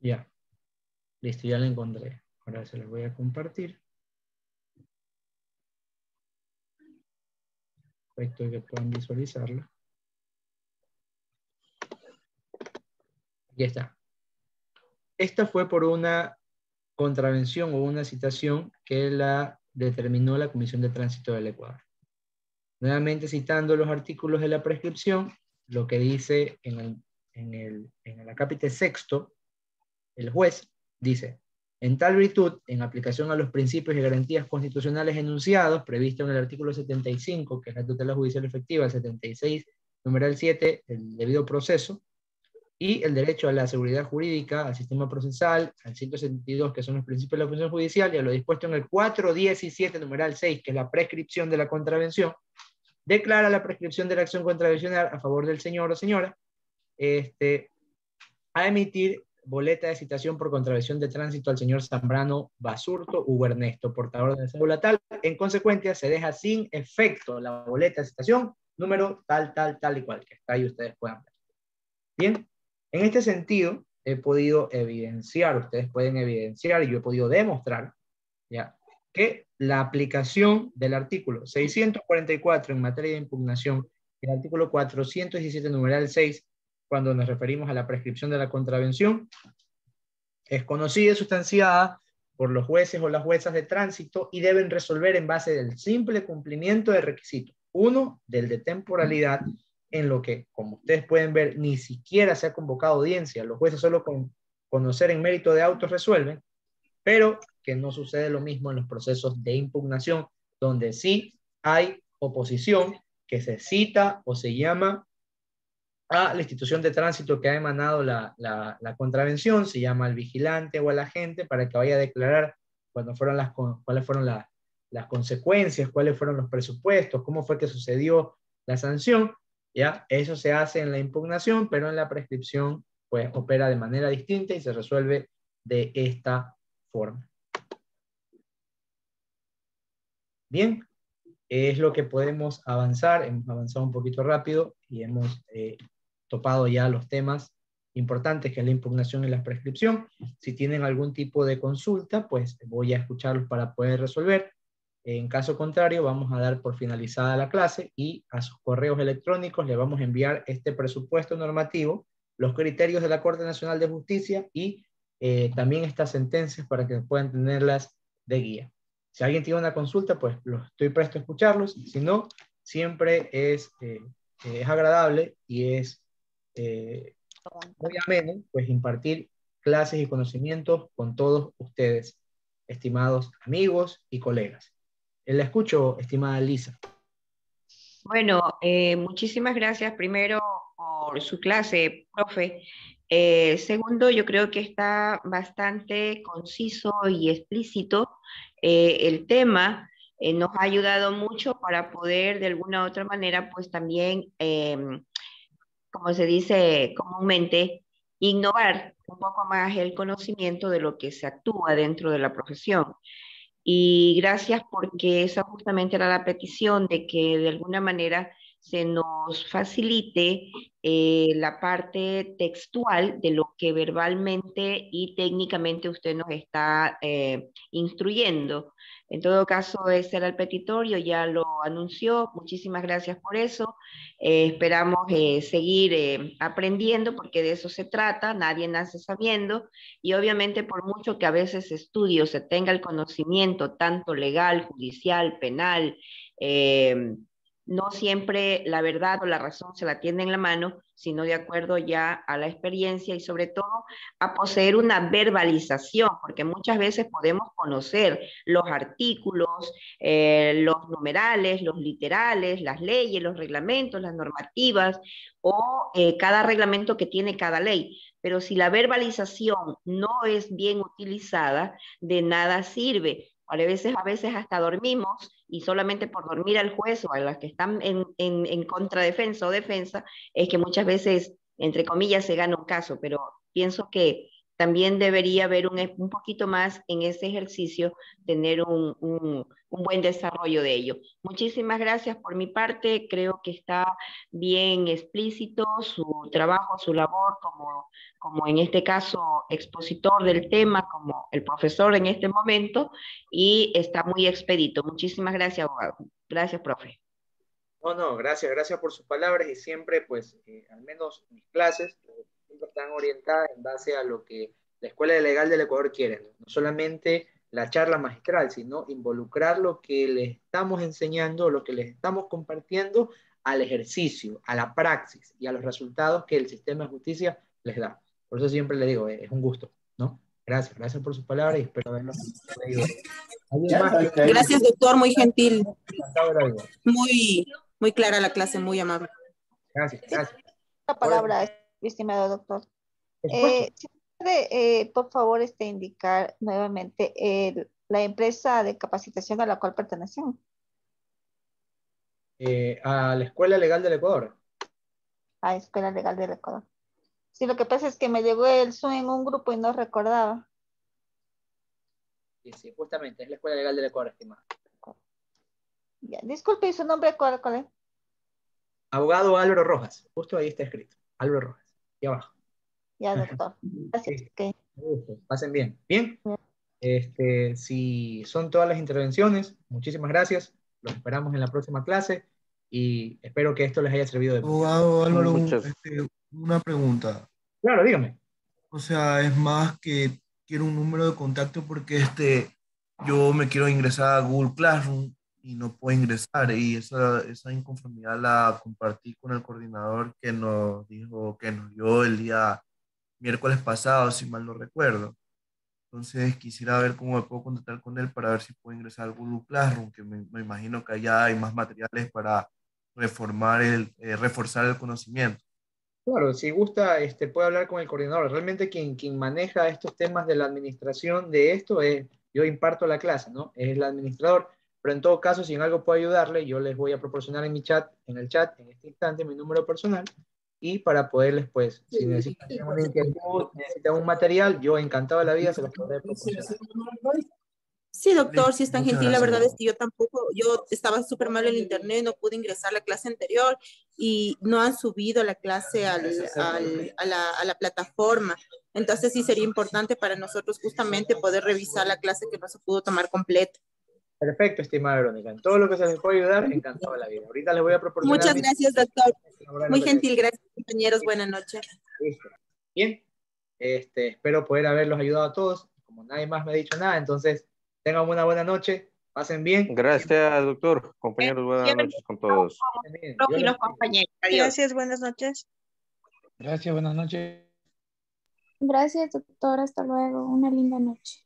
Ya, listo, ya la encontré. Ahora se los voy a compartir. Perfecto, que puedan visualizarlo. Aquí está. Esta fue por una contravención o una citación que la determinó la Comisión de Tránsito del Ecuador. Nuevamente citando los artículos de la prescripción, lo que dice en el acápite sexto, el juez dice: en tal virtud, en aplicación a los principios y garantías constitucionales enunciados, previsto en el artículo 75, que es la tutela judicial efectiva, el 76, numeral 7, el debido proceso, y el derecho a la seguridad jurídica, al sistema procesal, al 172, que son los principios de la función judicial, y a lo dispuesto en el 417, numeral 6, que es la prescripción de la contravención, declara la prescripción de la acción contravencional a favor del señor o señora, a emitir boleta de citación por contravención de tránsito al señor Zambrano Basurto Hugo Ernesto, portador de la cédula tal. En consecuencia, se deja sin efecto la boleta de citación, número tal, tal, tal y cual, que está ahí, ustedes puedan ver. Bien, en este sentido, he podido evidenciar, ustedes pueden evidenciar, y yo he podido demostrar, ya, que la aplicación del artículo 644 en materia de impugnación y el artículo 417 numeral 6, cuando nos referimos a la prescripción de la contravención, es conocida y sustanciada por los jueces o las juezas de tránsito y deben resolver en base del simple cumplimiento de requisitos. Uno, del de temporalidad, en lo que, como ustedes pueden ver, ni siquiera se ha convocado audiencia. Los jueces solo con conocer en mérito de autos resuelven, pero que no sucede lo mismo en los procesos de impugnación, donde sí hay oposición que se cita o se llama a la institución de tránsito que ha emanado la contravención, se llama al vigilante o al agente para que vaya a declarar cuáles fueron las consecuencias, cuáles fueron los presupuestos, cómo fue que sucedió la sanción. ¿Ya? Eso se hace en la impugnación, pero en la prescripción pues opera de manera distinta y se resuelve de esta forma. Bien, es lo que podemos avanzar. Hemos avanzado un poquito rápido y hemos topado ya los temas importantes, que es la impugnación y la prescripción. Si tienen algún tipo de consulta, pues voy a escucharlos para poder resolver. En caso contrario, vamos a dar por finalizada la clase y a sus correos electrónicos le vamos a enviar este presupuesto normativo, los criterios de la Corte Nacional de Justicia y también estas sentencias para que puedan tenerlas de guía. Si alguien tiene una consulta, pues estoy presto a escucharlos. Si no, siempre es agradable y es muy ameno pues impartir clases y conocimientos con todos ustedes, estimados amigos y colegas. La escucho, estimada Lisa. Bueno, muchísimas gracias primero por su clase, profe. Segundo, yo creo que está bastante conciso y explícito el tema. Nos ha ayudado mucho para poder de alguna u otra manera, pues también, como se dice comúnmente, innovar un poco más el conocimiento de lo que se actúa dentro de la profesión. Y gracias porque esa justamente era la petición de que de alguna manera se nos facilite la parte textual de lo que verbalmente y técnicamente usted nos está instruyendo. En todo caso, ese era el petitorio, ya lo anunció. Muchísimas gracias por eso. Esperamos seguir aprendiendo porque de eso se trata. Nadie nace sabiendo. Y obviamente por mucho que a veces estudie o se tenga el conocimiento tanto legal, judicial, penal, no siempre la verdad o la razón se la tiene en la mano, sino de acuerdo ya a la experiencia y sobre todo a poseer una verbalización, porque muchas veces podemos conocer los artículos, los numerales, los literales, las leyes, los reglamentos, las normativas o cada reglamento que tiene cada ley. Pero si la verbalización no es bien utilizada, de nada sirve. A veces hasta dormimos y solamente por dormir al juez o a las que están en contradefensa o defensa, es que muchas veces, entre comillas, se gana un caso, pero pienso que también debería haber un poquito más en ese ejercicio, tener un buen desarrollo de ello. Muchísimas gracias por mi parte, creo que está bien explícito su trabajo, su labor como en este caso expositor del tema, como el profesor en este momento, y está muy expedito. Muchísimas gracias, abogado. Gracias, profe. No, gracias por sus palabras y siempre, pues, al menos mis clases siempre están orientadas en base a lo que la Escuela Legal del Ecuador quiere, ¿no? No solamente la charla magistral, sino involucrar lo que les estamos enseñando, lo que les estamos compartiendo al ejercicio, a la praxis y a los resultados que el sistema de justicia les da. Por eso siempre les digo, es un gusto, ¿no? Gracias por sus palabras y espero haberlos leído. Gracias, doctor, muy gentil. Encantado de la vida. Muy clara la clase, muy amable. Gracias. La palabra, estimado doctor. Si puede, por favor, indicar nuevamente la empresa de capacitación a la cual pertenecen. A la Escuela Legal del Ecuador. A Escuela Legal del Ecuador. Sí, lo que pasa es que me llegó el Zoom en un grupo y no recordaba. Sí, justamente, es la Escuela Legal del Ecuador, estimada. Ya, disculpe, ¿y su nombre cuál es? Abogado Álvaro Rojas, justo ahí está escrito. Álvaro Rojas, aquí abajo. Ya, doctor. Gracias. Sí. Okay. Pasen bien. Bien. Si son todas las intervenciones, muchísimas gracias. Los esperamos en la próxima clase y espero que esto les haya servido de mucho. Abogado Álvaro, una pregunta. Claro, dígame. O sea, es más que quiero un número de contacto porque yo me quiero ingresar a Google Classroom y no puedo ingresar, y esa inconformidad la compartí con el coordinador que nos dio el día miércoles pasado, si mal no recuerdo. Entonces quisiera ver cómo me puedo contactar con él para ver si puedo ingresar al Google Classroom, que me imagino que allá hay más materiales para reforzar el conocimiento. Claro, si gusta, puede hablar con el coordinador. Realmente quien maneja estos temas de la administración de esto yo imparto la clase, ¿no? Es el administrador, pero en todo caso, si en algo puedo ayudarle, yo les voy a proporcionar en el chat, en este instante, mi número personal, y para poderles, pues, si necesitan una inquietud, necesitan un material, yo encantado de la vida se los podré proporcionar. Sí, doctor, si es tan gentil, la verdad es que yo estaba súper mal en el internet, no pude ingresar a la clase anterior y no han subido la clase a la plataforma. Entonces sí sería importante para nosotros justamente poder revisar la clase que no se pudo tomar completa. Perfecto, estimada Verónica. En todo lo que se les pueda ayudar, encantado de la vida. Ahorita les voy a proporcionar. Muchas gracias, doctor. Muy gentil, gracias, compañeros. Buenas noches. Listo. Bien. Espero poder haberlos ayudado a todos. Como nadie más me ha dicho nada, entonces tengan una buena noche. Pasen bien. Gracias, doctor. Compañeros, buenas noches con todos. Y los compañeros. Adiós. Gracias, buenas noches. Gracias, buenas noches. Gracias, doctor. Hasta luego. Una linda noche.